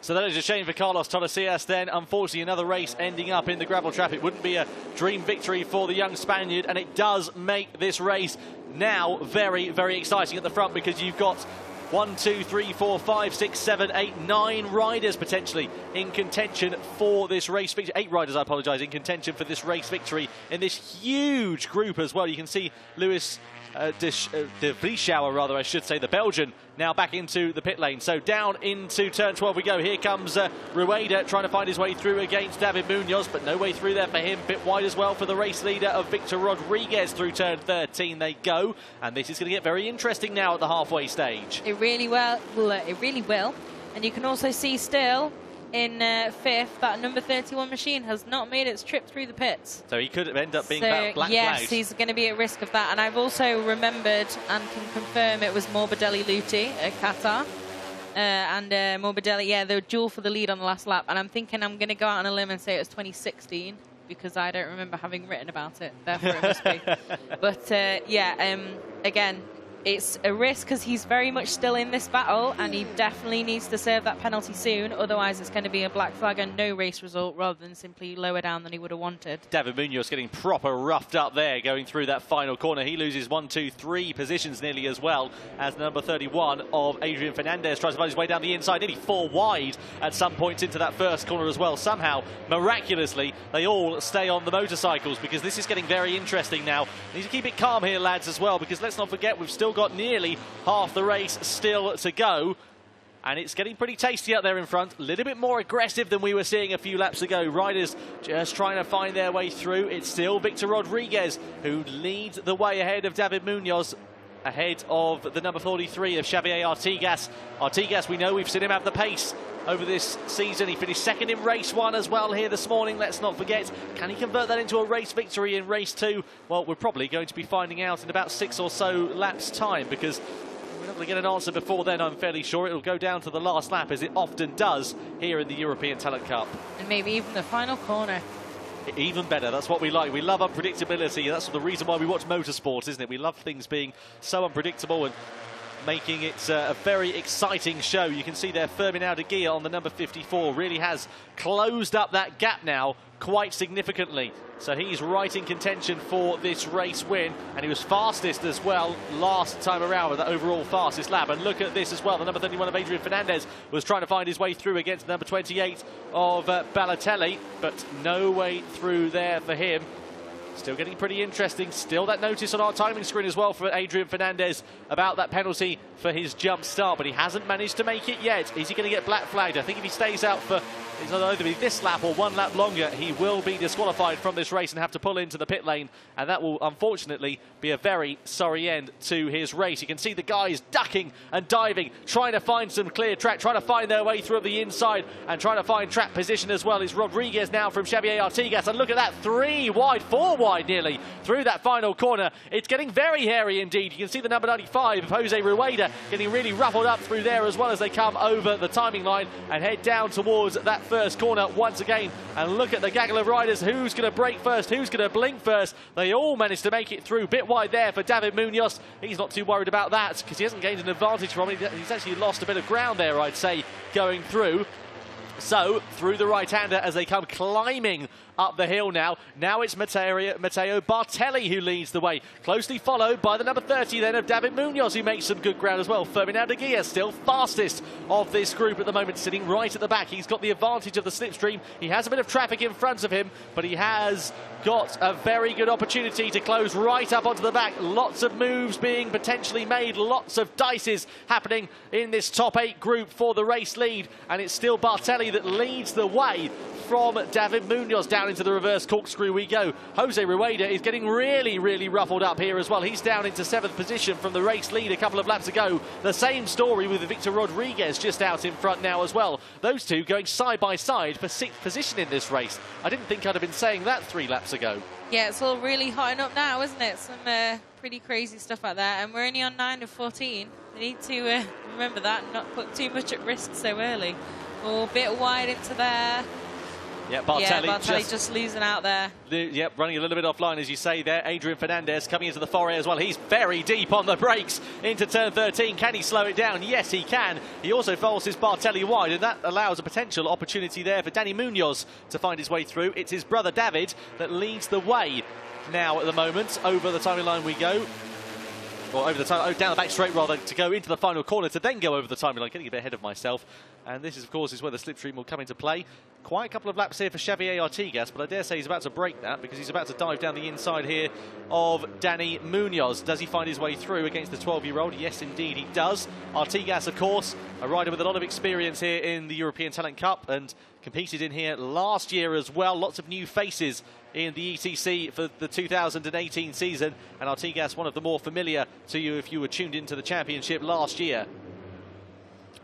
so that is a shame for Carlos Tordesillas then. Unfortunately, another race ending up in the gravel trap. It wouldn't be a dream victory for the young Spaniard, and it does make this race now very, very exciting at the front, because you've got 1, 2, 3, 4, 5, 6, 7, 8, 9 riders potentially in contention for this race victory. 8 riders, I apologise, in contention for this race victory in this huge group as well. You can see Lewis de Vliechauer, rather, I should say, the Belgian, now back into the pit lane. So down into turn 12 we go. Here comes Rueda trying to find his way through against David Munoz, but no way through there for him. Bit wide as well for the race leader of Victor Rodriguez. Through turn 13 they go, and this is going to get very interesting now at the halfway stage. It really will. And you can also see still in 5th that number 31 machine has not made its trip through the pits. So he could end up being black flagged. Yes, he's going to be at risk of that. And I've also remembered and can confirm it was Morbidelli Lutti at Qatar. And Morbidelli, yeah, they were duel for the lead on the last lap. And I'm thinking I'm going to go out on a limb and say it was 2016, because I don't remember having written about it. Therefore it must be. But again, it's a risk because he's very much still in this battle, and he definitely needs to serve that penalty soon. Otherwise, it's going to be a black flag and no race result, rather than simply lower down than he would have wanted. David Munoz getting proper roughed up there, going through that final corner. He loses 1, 2, 3 positions nearly, as well as number 31 of Adrian Fernandez tries to find his way down the inside, nearly 4 wide at some points into that first corner as well. Somehow, miraculously, they all stay on the motorcycles, because this is getting very interesting now. Need to keep it calm here, lads, as well, because let's not forget we've still got nearly half the race still to go, and it's getting pretty tasty out there in front. A little bit more aggressive than we were seeing a few laps ago. Riders just trying to find their way through. It's still Victor Rodriguez who leads the way ahead of David Munoz, ahead of the number 43 of Xavier Artigas. Artigas, we know, we've seen him have the pace over this season. He finished second in race 1 as well here this morning, let's not forget. Can he convert that into a race victory in race 2? Well, we're probably going to be finding out in about 6 or so laps time, because we're not going to get an answer before then, I'm fairly sure. It'll go down to the last lap, as it often does here in the European Talent Cup. And maybe even the final corner. Even better, that's what we like. We love unpredictability. That's the reason why we watch motorsport, isn't it? We love things being so unpredictable and making it a very exciting show. You can see there Fermin Aldeguia on the number 54 really has closed up that gap now quite significantly. So he's right in contention for this race win, and he was fastest as well last time around with that overall fastest lap. And look at this as well, the number 31 of Adrian Fernandez was trying to find his way through against the number 28 of Balotelli, but no way through there for him. Still getting pretty interesting. Still that notice on our timing screen as well for Adrian Fernandez about that penalty for his jump start, but he hasn't managed to make it yet. Is he going to get black flagged? I think if he stays out for either this lap or 1 lap longer, he will be disqualified from this race and have to pull into the pit lane, and that will unfortunately be a very sorry end to his race. You can see the guys ducking and diving, trying to find some clear track, trying to find their way through the inside and trying to find track position as well. Is Rodriguez now from Xavier Artigas, and look at that, 3 wide, 4 wide nearly through that final corner. It's getting very hairy indeed. You can see the number 95 of Jose Rueda getting really ruffled up through there as well, as they come over the timing line and head down towards that first corner once again. And look at the gaggle of riders. Who's going to brake first? Who's going to blink first? They all managed to make it through. Bit wide there for David Munoz. He's not too worried about that, because he hasn't gained an advantage from it. He's actually lost a bit of ground there, I'd say, going through. So, through the right-hander as they come climbing up the hill now. Now it's Matteo Bartelli who leads the way, closely followed by the number 30 then of David Munoz, who makes some good ground as well. Ferdinand Aguirre still fastest of this group at the moment, sitting right at the back. He's got the advantage of the slipstream. He has a bit of traffic in front of him, but he has got a very good opportunity to close right up onto the back. Lots of moves being potentially made, lots of dices happening in this top 8 group for the race lead, and it's still Bartelli that leads the way from David Munoz. Down into the reverse corkscrew we go. Jose Rueda is getting really ruffled up here as well. He's down into 7th position from the race lead a couple of laps ago. The same story with Victor Rodriguez just out in front now as well. Those two going side by side for 6th position in this race. I didn't think I'd have been saying that 3 laps ago. Yeah, it's all really hotting up now, isn't it? Some pretty crazy stuff out there, and we're only on 9 of 14. We need to remember that and not put too much at risk so early. Oh, a bit wide into there. Yeah, Bartelli just losing out there. Yep, running a little bit offline, as you say there. Adrian Fernandez coming into the foray as well. He's very deep on the brakes into turn 13. Can he slow it down? Yes, he can. He also forces Bartelli wide, and that allows a potential opportunity there for Dani Munos to find his way through. It's his brother David that leads the way now at the moment. Over the timing line we go. Or over the time, down the back straight rather, to go into the final corner to then go over the timing line. Getting a bit ahead of myself. And this, of course, is where the slipstream will come into play. Quite a couple of laps here for Xavier Artigas, but I dare say he's about to break that because he's about to dive down the inside here of Dani Munoz. Does he find his way through against the 12-year-old? Yes, indeed, he does. Artigas, of course, a rider with a lot of experience here in the European Talent Cup and competed in here last year as well. Lots of new faces in the ETC for the 2018 season, and Artigas, one of the more familiar to you if you were tuned into the championship last year.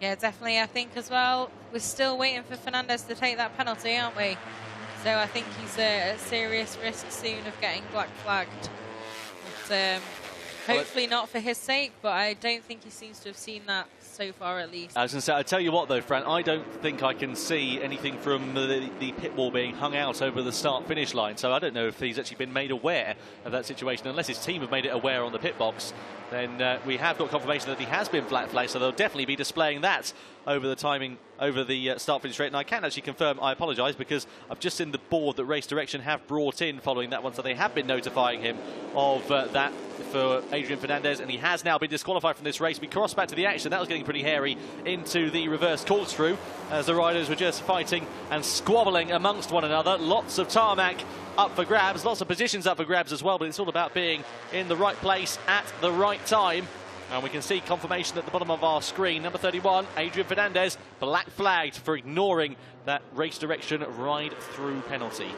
Yeah, definitely. I think as well, we're still waiting for Fernandez to take that penalty, aren't we? So I think he's at serious risk soon of getting black flagged. But, hopefully not for his sake, but I don't think he seems to have seen that so far at least. I was going to say, I tell you what though, Fran, I don't think I can see anything from the pit wall being hung out over the start-finish line, so I don't know if he's actually been made aware of that situation. Unless his team have made it aware on the pit box, then we have got confirmation that he has been flat flagged, so they'll definitely be displaying that over the timing, over the start-finish rate. And I can actually confirm, I apologise, because I've just seen the board that Race Direction have brought in following that one, so they have been notifying him of that for Adrian Fernandez, and he has now been disqualified from this race. We cross back to the action. That was getting pretty hairy into the reverse corkscrew as the riders were just fighting and squabbling amongst one another. Lots of tarmac up for grabs, lots of positions up for grabs as well, but it's all about being in the right place at the right time. And we can see confirmation at the bottom of our screen. Number 31, Adrian Fernandez, black flagged for ignoring that Race Direction ride-through penalty.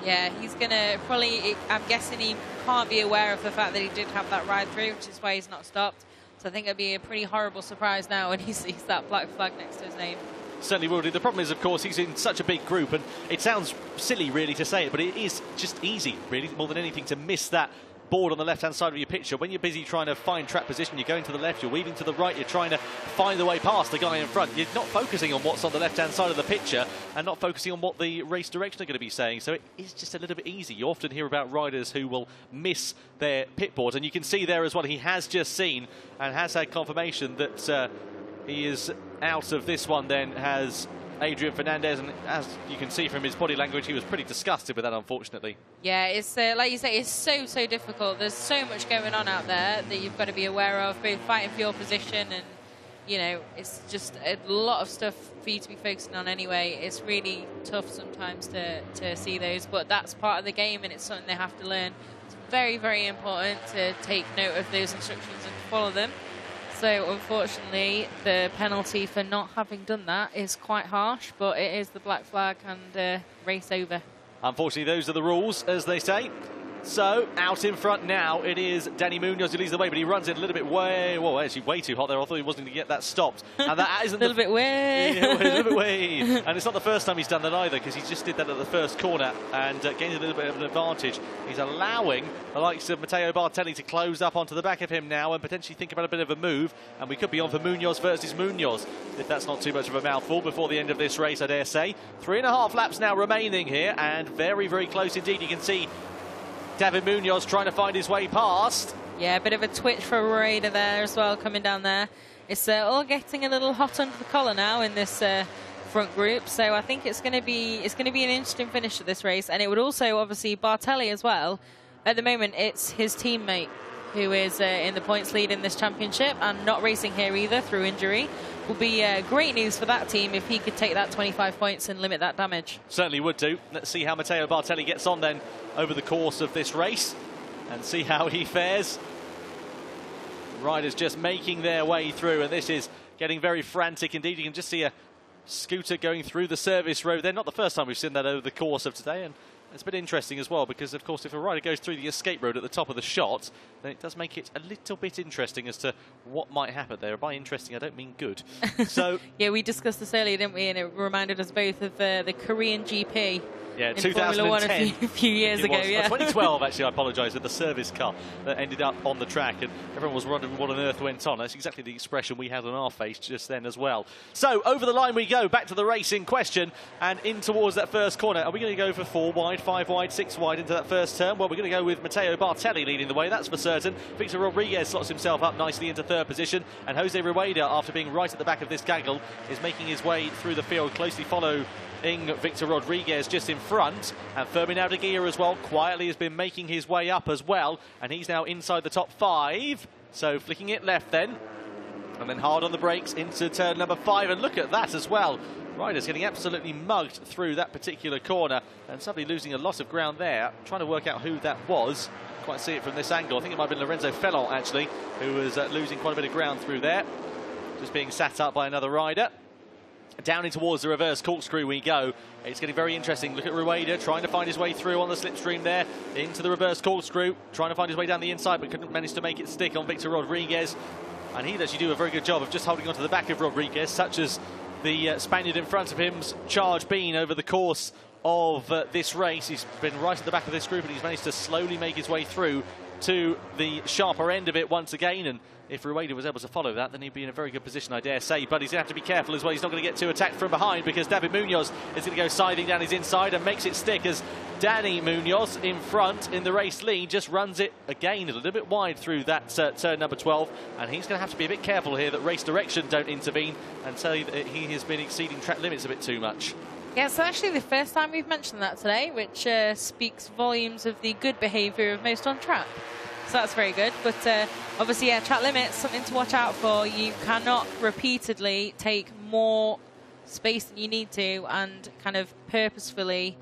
Yeah, he's going to probably, I'm guessing he can't be aware of the fact that he did have that ride-through, which is why he's not stopped. So I think it'll be a pretty horrible surprise now when he sees that black flag next to his name. Certainly will do. The problem is, of course, he's in such a big group, and it sounds silly, really, to say it, but it is just easy, really, more than anything, to miss that board on the left-hand side of your picture. When you're busy trying to find track position, you're going to the left, you're weaving to the right, you're trying to find the way past the guy in front. You're not focusing on what's on the left-hand side of the picture and not focusing on what the race direction are going to be saying. So it is just a little bit easy. You often hear about riders who will miss their pit board, and you can see there as well, he has just seen and has had confirmation that he is out of this one then, has Adrian Fernandez, and as you can see from his body language, he was pretty disgusted with that, unfortunately. Yeah, it's like you say, it's so difficult. There's so much going on out there that you've got to be aware of, both fighting for your position and, you know, it's just a lot of stuff for you to be focusing on anyway. It's really tough sometimes to see those, but that's part of the game and it's something they have to learn. It's very important to take note of those instructions and follow them. So unfortunately, the penalty for not having done that is quite harsh, but it is the black flag and race over. Unfortunately, those are the rules, as they say. So, out in front now, it is Dani Munos who leads the way, but he runs it a little bit actually way too hot there. I thought he wasn't going to get that stopped. And that isn't a little bit way. Yeah, a little bit way. And it's not the first time he's done that either, because he just did that at the first corner and gained a little bit of an advantage. He's allowing the likes of Matteo Bartelli to close up onto the back of him now and potentially think about a bit of a move. And we could be on for Munoz versus Munoz, if that's not too much of a mouthful, before the end of this race, I dare say. 3.5 laps now remaining here, and very close indeed. You can see David Munoz trying to find his way past. Yeah, a bit of a twitch for Rueda there as well, coming down there. It's all getting a little hot under the collar now in this front group. So I think it's going to be an interesting finish to this race, and it would also obviously Bartelli as well. At the moment, it's his teammate who is in the points lead in this championship and not racing here either through injury. Will be great news for that team if he could take that 25 points and limit that damage. Certainly would do. Let's see how Matteo Bartelli gets on then over the course of this race and see how he fares. Riders just making their way through, and this is getting very frantic indeed. You can just see a scooter going through the service road there. Not the first time we've seen that over the course of today, and it's been interesting as well because, of course, if a rider goes through the escape road at the top of the shot, then it does make it a little bit interesting as to what might happen there. By interesting, I don't mean good. So yeah, we discussed this earlier, didn't we? And it reminded us both of the Korean GP. Yeah, in 2010. Formula 1 a few years ago. Yeah, 2012 actually. I apologise, with the service car that ended up on the track, and everyone was wondering what on earth went on. That's exactly the expression we had on our face just then as well. So over the line we go, back to the race in question, and in towards that first corner. Are we going to go for 4 wide, 5 wide, 6 wide into that first turn? Well, we're going to go with Matteo Bartelli leading the way, that's for certain. Victor Rodriguez slots himself up nicely into 3rd position, and Jose Rueda, after being right at the back of this gaggle, is making his way through the field, closely following Victor Rodriguez just in front, and Ferm as well quietly has been making his way up as well, and he's now inside the top 5, so flicking it left then, and then hard on the brakes into turn number 5, and look at that as well. Riders getting absolutely mugged through that particular corner, and suddenly losing a lot of ground there. Trying to work out who that was. Can't quite see it from this angle. I think it might have been Lorenzo Felon actually, who was losing quite a bit of ground through there, just being sat up by another rider. Down in towards the reverse corkscrew we go. It's getting very interesting. Look at Rueda trying to find his way through on the slipstream there into the reverse corkscrew, trying to find his way down the inside, but couldn't manage to make it stick on Victor Rodriguez. And he'd actually do a very good job of just holding onto the back of Rodriguez, such as the Spaniard in front of him's charge been over the course of this race. He's been right at the back of this group, and he's managed to slowly make his way through to the sharper end of it once again. And if Rueda was able to follow that, then he'd be in a very good position, I dare say. But he's going to have to be careful as well. He's not going to get too attacked from behind, because David Munoz is going to go scything down his inside and makes it stick, as Dani Munos in front in the race lead just runs it again a little bit wide through that turn number 12. And he's going to have to be a bit careful here that race direction don't intervene and tell you that he has been exceeding track limits a bit too much. Yeah, it's actually the first time we've mentioned that today, which speaks volumes of the good behaviour of most on track. So that's very good. But obviously, yeah, track limits, something to watch out for. You cannot repeatedly take more space than you need to and kind of purposefully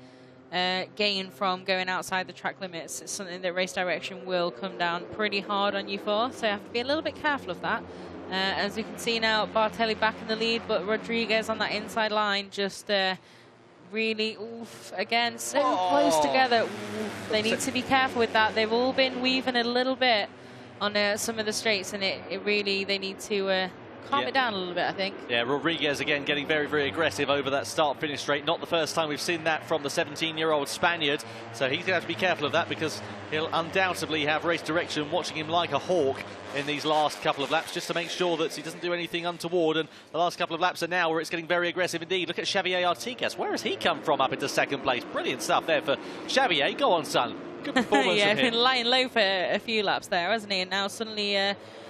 gain from going outside the track limits. It's something that race direction will come down pretty hard on you for. So you have to be a little bit careful of that. As we can see now, Bartelli back in the lead, but Rodriguez on that inside line just really, again, so close together. They need to be careful with that. They've all been weaving a little bit on some of the straights, and it really, they need to calm it down a little bit, I think. Yeah, Rodriguez again getting very, very aggressive over that start-finish straight. Not the first time we've seen that from the 17-year-old Spaniard. So he's going to have to be careful of that, because he'll undoubtedly have race direction watching him like a hawk in these last couple of laps, just to make sure that he doesn't do anything untoward. And the last couple of laps are now where it's getting very aggressive indeed. Look at Xavier Artigas. Where has he come from up into 2nd place? Brilliant stuff there for Xavier. Go on, son. Good performance yeah, from him. Been lying low for a few laps there, hasn't he? And now suddenly,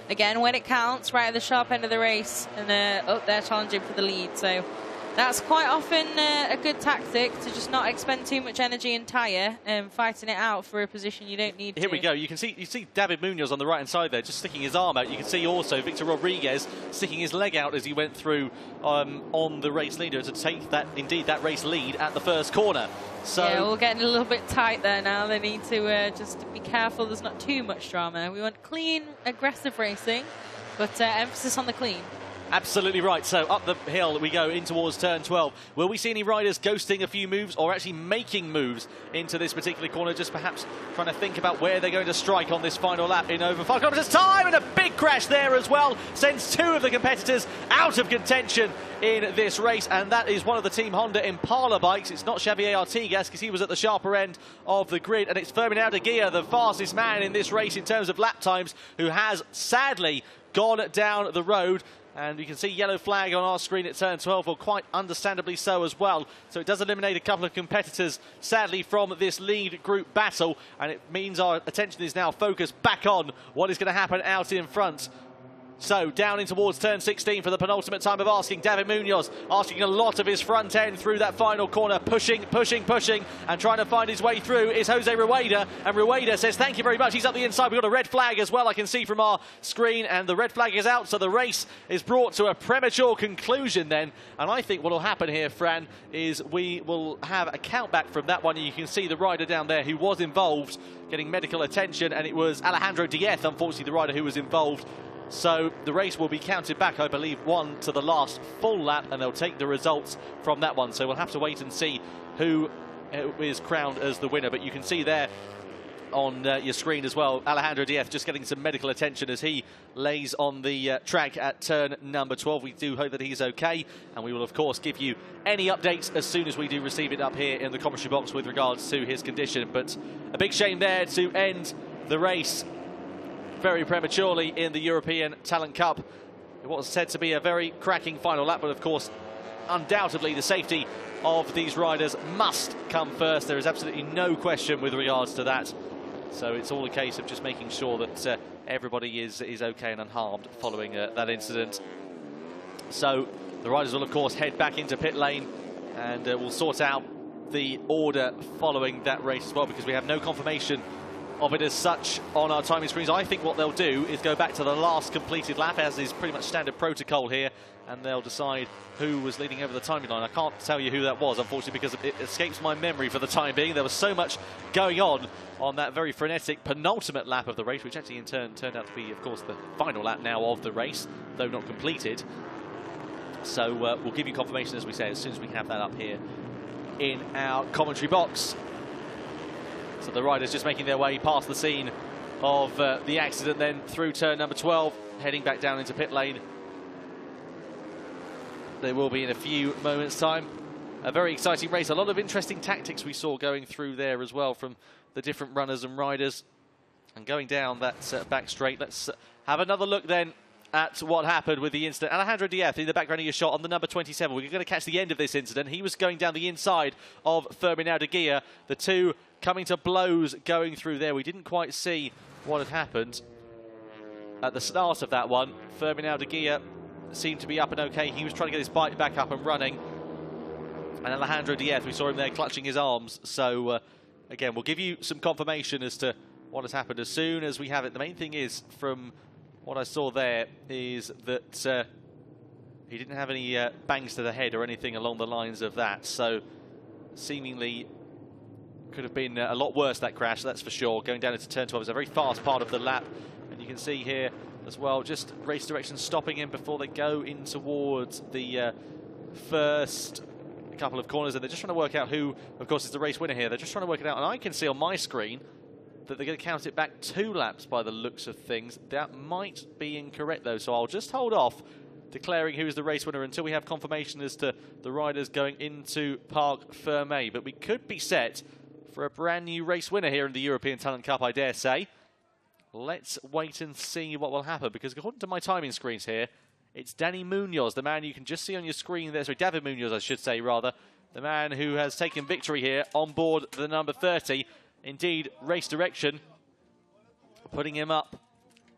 again, when it counts, right at the sharp end of the race, and up there challenging for the lead. So that's quite often a good tactic, to just not expend too much energy and tyre and fighting it out for a position you don't need to. Here we go. You see David Munoz on the right-hand side there, just sticking his arm out. You can see also Victor Rodriguez sticking his leg out as he went through on the race leader to take that race lead at the first corner. So yeah, we're getting a little bit tight there now. They need to just be careful there's not too much drama. We want clean, aggressive racing, but emphasis on the clean. Absolutely right. So up the hill we go in towards turn 12. Will we see any riders ghosting a few moves, or actually making moves into this particular corner, just perhaps trying to think about where they're going to strike on this final lap in over 5 kilometres time? And a big crash there as well sends 2 of the competitors out of contention in this race, and that is one of the Team Honda Impala bikes. It's not Xavier Artigas, because he was at the sharper end of the grid, and it's Ferm Cev, the fastest man in this race in terms of lap times, who has sadly gone down the road. And you can see yellow flag on our screen at turn 12, or quite understandably so as well. So it does eliminate a couple of competitors, sadly, from this lead group battle. And it means our attention is now focused back on what is going to happen out in front. So down in towards turn 16 for the penultimate time of asking. David Munoz asking a lot of his front end through that final corner, pushing, and trying to find his way through is Jose Rueda. And Rueda says, thank you very much. He's up the inside. We've got a red flag as well, I can see from our screen, and the red flag is out, so the race is brought to a premature conclusion then. And I think what will happen here, Fran, is we will have a count back from that one. You can see the rider down there who was involved getting medical attention, and it was Alejandro Diez, unfortunately, the rider who was involved. So the race will be counted back, I believe, one to the last full lap, and they'll take the results from that one. So we'll have to wait and see who is crowned as the winner. But you can see there on your screen as well, Alejandro Diez just getting some medical attention as he lays on the track at turn number 12. We do hope that he's okay, and we will, of course, give you any updates as soon as we do receive it up here in the commentary box with regards to his condition. But a big shame there to end the race very prematurely in the European Talent Cup. It was said to be a very cracking final lap, but of course, undoubtedly, the safety of these riders must come first. There is absolutely no question with regards to that. So it's all a case of just making sure that everybody is okay and unharmed following that incident. So the riders will, of course, head back into pit lane, and we'll sort out the order following that race as well, because we have no confirmation of it as such on our timing screens. I think what they'll do is go back to the last completed lap, as is pretty much standard protocol here, and they'll decide who was leading over the timing line. I can't tell you who that was, unfortunately, because it escapes my memory for the time being. There was so much going on that very frenetic penultimate lap of the race, which actually in turn turned out to be, of course, the final lap now of the race, though not completed. So we'll give you confirmation, as we say, as soon as we have that up here in our commentary box. So the riders just making their way past the scene of the accident, then through turn number 12, heading back down into pit lane. They will be in a few moments' time. A very exciting race. A lot of interesting tactics we saw going through there as well from the different runners and riders. And going down that back straight, let's have another look then at what happened with the incident. Alejandro Diez in the background of your shot on the number 27. We're going to catch the end of this incident. He was going down the inside of Ferm Gear. The two coming to blows going through there. We didn't quite see what had happened at the start of that one. Ferm Gear seemed to be up and okay. He was trying to get his bike back up and running. And Alejandro Diez, we saw him there clutching his arms. So, again, we'll give you some confirmation as to what has happened as soon as we have it. The main thing is, from what I saw there, is that he didn't have any bangs to the head or anything along the lines of that. So, seemingly could have been a lot worse, that crash, that's for sure. Going down into turn 12 is a very fast part of the lap. And you can see here as well, just race direction stopping him before they go in towards the first couple of corners. And they're just trying to work out who, of course, is the race winner here. They're just trying to work it out. And I can see on my screen that they're going to count it back 2 laps by the looks of things. That might be incorrect, though. So I'll just hold off declaring who is the race winner until we have confirmation as to the riders going into Parc Ferm. But we could be set for a brand new race winner here in the European Talent Cup, I dare say. Let's wait and see what will happen, because according to my timing screens here, it's Dani Munos, the man you can just see on your screen there. Sorry, David Munos, I should say, rather. The man who has taken victory here on board the number 30. Indeed, race direction, putting him up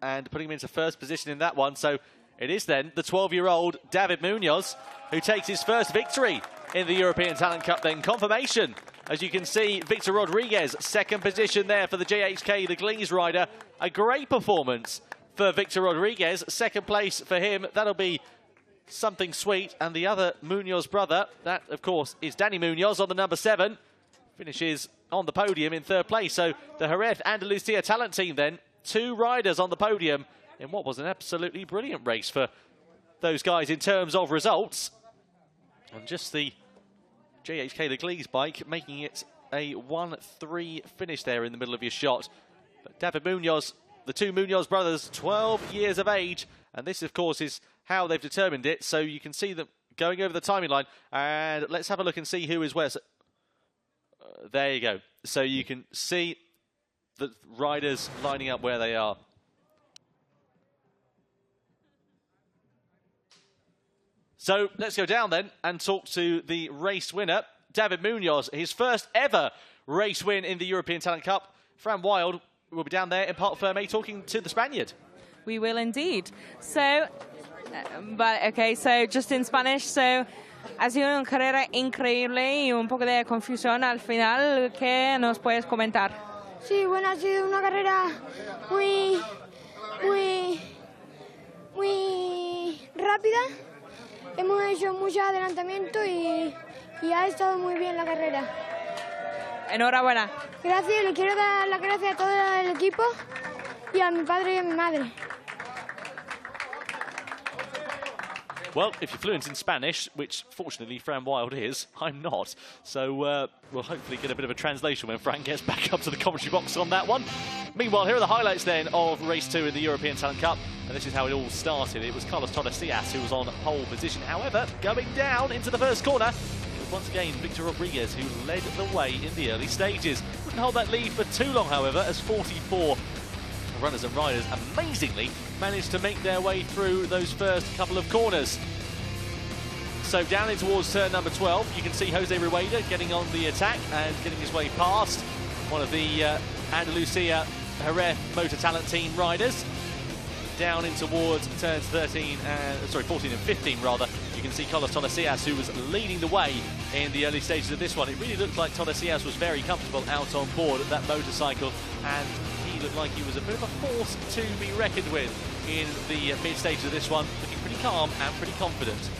and putting him into first position in that one. So it is then the 12-year-old David Munos who takes his first victory in the European Talent Cup. Then confirmation, as you can see, Victor Rodriguez, second position there for the JHK, the Glees rider. A great performance for Victor Rodriguez, second place for him. That'll be something sweet. And the other Munoz brother, that of course is Dani Munos on the number 7, finishes on the podium in third place. So the Jerez Andalusia talent team then, 2 riders on the podium in what was an absolutely brilliant race for those guys in terms of results. And just the JHK, the Glees bike, making it a 1-3 finish there in the middle of your shot. But David Munos, the 2 Munoz brothers, 12 years of age. And this, of course, is how they've determined it. So you can see them going over the timing line. And let's have a look and see who is where. So, there you go. So you can see the riders lining up where they are. So let's go down then and talk to the race winner, David Munos, his first ever race win in the European Talent Cup. Fran Wild will be down there in Parc Ferm talking to the Spaniard. we will indeed. So, so just in Spanish, so ha sido una carrera increíble y un poco de confusión al final. ¿Qué nos puedes comentar? Sí, bueno, ha sido una carrera muy rápida. Hemos hecho muchos adelantamientos y ha estado muy bien la carrera. Enhorabuena. Gracias, le quiero dar las gracias a todo el equipo y a mi padre y a mi madre. Well, if you're fluent in Spanish, which fortunately Fran Wild is, I'm not. So we'll hopefully get a bit of a translation when Fran gets back up to the commentary box on that one. Meanwhile, here are the highlights then of race 2 in the European Talent Cup. And this is how it all started. It was Carlos Tordesillas who was on pole position. However, going down into the first corner, it was once again Victor Rodriguez who led the way in the early stages. Wouldn't hold that lead for too long, however, as 44 runners and riders amazingly managed to make their way through those first couple of corners. So down in towards turn number 12, you can see Jose Rueda getting on the attack and getting his way past one of the Andalusia Jerez Motor Talent Team riders. Down in towards turns 14 and 15 rather, you can see Carlos Tordesillas who was leading the way in the early stages of this one. It really looked like Tordesillas was very comfortable out on board that motorcycle, and he looked like he was a bit of a force to be reckoned with in the mid stages of this one, looking pretty calm and pretty confident.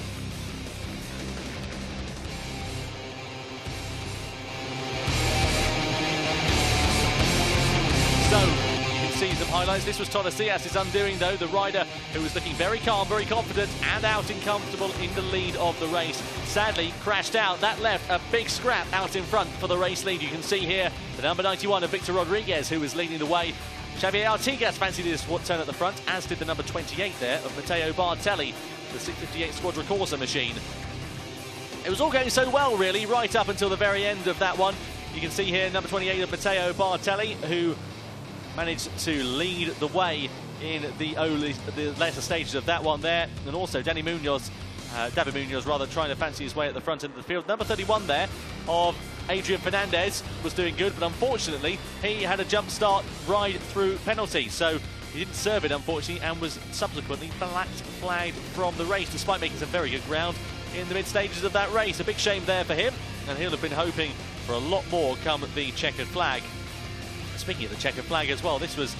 So, you can see some highlights. This was Tordesillas' undoing, though. The rider who was looking very calm, very confident, and out and comfortable in the lead of the race. Sadly, crashed out. That left a big scrap out in front for the race lead. You can see here the number 91 of Victor Rodriguez, who was leading the way. Xavier Artigas fancied this turn at the front, as did the number 28 there of Matteo Bartelli, the 658 Squadra Corsa machine. It was all going so well, really, right up until the very end of that one. You can see here number 28 of Matteo Bartelli, who managed to lead the way in the later stages of that one there. And also Dani Munos, David Munoz rather, trying to fancy his way at the front end of the field. Number 31 there of Adrian Fernandez was doing good, but unfortunately he had a jump start ride through penalty, so he didn't serve it unfortunately and was subsequently flagged from the race, despite making some very good ground in the mid stages of that race. A big shame there for him, and he'll have been hoping for a lot more come the checkered flag. Speaking of the checkered flag as well, this was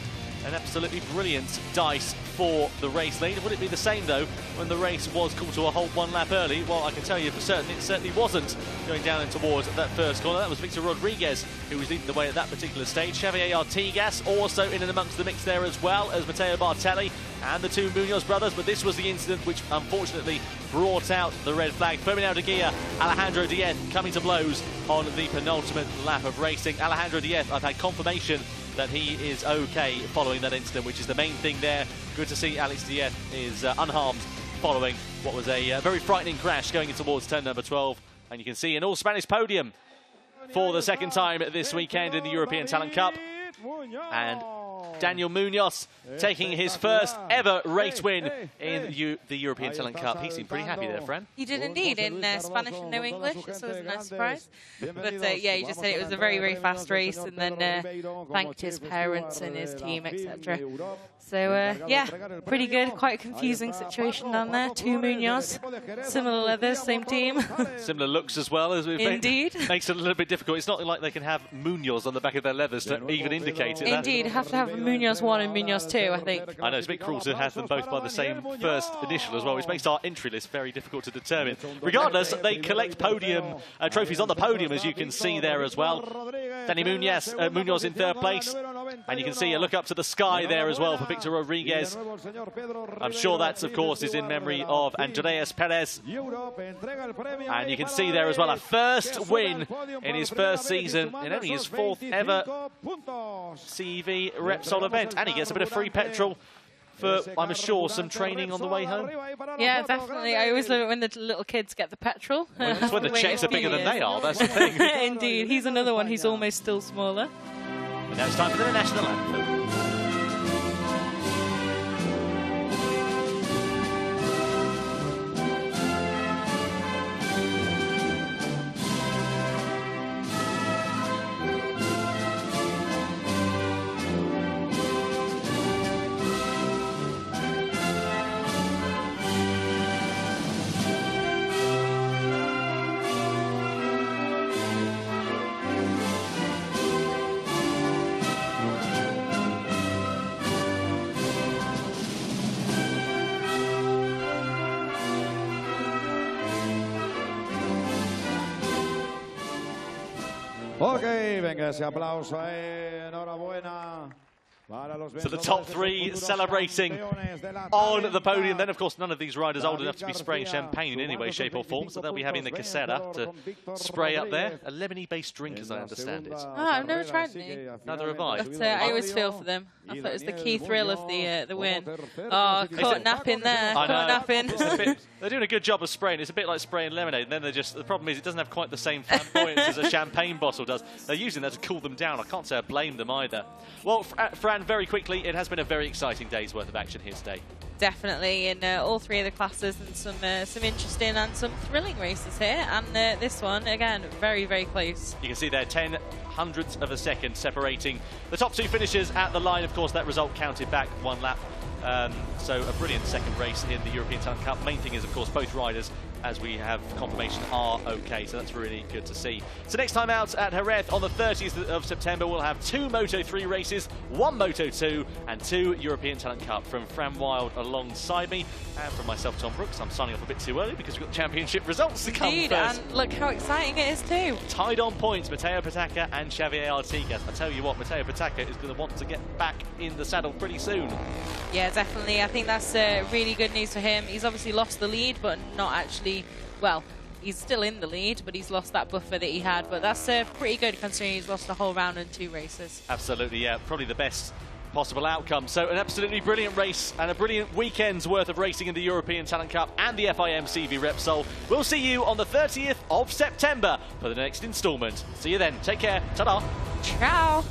an absolutely brilliant dice for the race lead. Would it be the same, though, when the race was called to a halt one lap early? Well, I can tell you for certain it certainly wasn't going down and towards that first corner. That was Victor Rodriguez who was leading the way at that particular stage. Xavier Artigas also in and amongst the mix there, as well as Matteo Bartelli and the two Munoz brothers. But this was the incident which unfortunately brought out the red flag. Fermin Aldeguia, Alejandro Diez coming to blows on the penultimate lap of racing. Alejandro Diez, I've had confirmation that he is okay following that incident, which is the main thing there. Good to see Alex Diez is unharmed following what was a very frightening crash going in towards turn number 12. And you can see an all-Spanish podium for the second time this weekend in the European Talent Cup. And Daniel Munoz taking his first ever race win in the European Talent Cup. He seemed pretty happy there, Fran. He did indeed, in Spanish and no English, so it was a nice surprise. But yeah, you just said it was a very, very fast race, and then thanked his parents and his team, etc. So yeah, pretty good. Quite a confusing situation down there. Two Munoz, similar leathers, same team. Similar looks as well, as we've indeed. Makes it a little bit difficult. It's not like they can have Munoz on the back of their leathers to even indicate it. Indeed, have to have Munoz 1 and Munoz 2, I think. I know, it's a bit cruel to have them both by the same first initial as well, which makes our entry list very difficult to determine. Regardless, they collect podium trophies on the podium, as you can see there as well. Dani Munoz in third place. And you can see a look up to the sky there as well for Victor Rodriguez. I'm sure that's, of course, is in memory of Andreas Perez. And you can see there as well a first win in his first season, in only his fourth ever CEV Repsol event. And he gets a bit of free petrol for, I'm sure, some training on the way home. Yeah, definitely. I always love it when the little kids get the petrol. Well, that's when the checks are bigger than they are, that's the thing. Indeed. He's another one who's almost still smaller. And now it's time for the national anthem. Ok, venga ese aplauso ahí, enhorabuena. So the top three celebrating on the podium. Then, of course, none of these riders old enough to be spraying champagne in any way, shape or form, so they'll be having the casera to spray up there. A lemony-based drink, as I understand it. Oh, I've never tried any. Neither have I. But I always feel for them. I thought it was the key thrill of the win. Oh, caught napping there. Caught napping. They're doing a good job of spraying. It's a bit like spraying lemonade. And then they're just, the problem is it doesn't have quite the same flamboyance as a champagne bottle does. They're using that to cool them down. I can't say I blame them either. Well, Fran, very quickly, it has been a very exciting day's worth of action here today. Definitely, in all three of the classes, and some interesting and some thrilling races here. And this one, again, very, very close. You can see there 10 hundredths of a second separating the top two finishers at the line. Of course, that result counted back 1 lap. So a brilliant second race in the European Talent Cup. Main thing is, of course, both riders, as we have confirmation, are okay. So that's really good to see. So next time out at Jerez on the 30th of September, we'll have 2 Moto3 races, 1 Moto2 and 2 European Talent Cup. From Fran Wild alongside me and from myself, Tom Brooks. I'm signing off a bit too early because we've got championship results to come Indeed, first. And look how exciting it is too. Tied on points, Mateo Patacca and Xavier Artigas. I tell you what, Mateo Patacca is going to want to get back in the saddle pretty soon. Yeah, definitely. I think that's really good news for him. He's obviously lost the lead, but not actually, well, he's still in the lead, but he's lost that buffer that he had. But that's pretty good considering he's lost the whole round in 2 races. Absolutely, yeah. Probably the best possible outcome. So an absolutely brilliant race and a brilliant weekend's worth of racing in the European Talent Cup and the FIM CEV Repsol. We'll see you on the 30th of September for the next instalment. See you then. Take care. Ta-da. Ciao.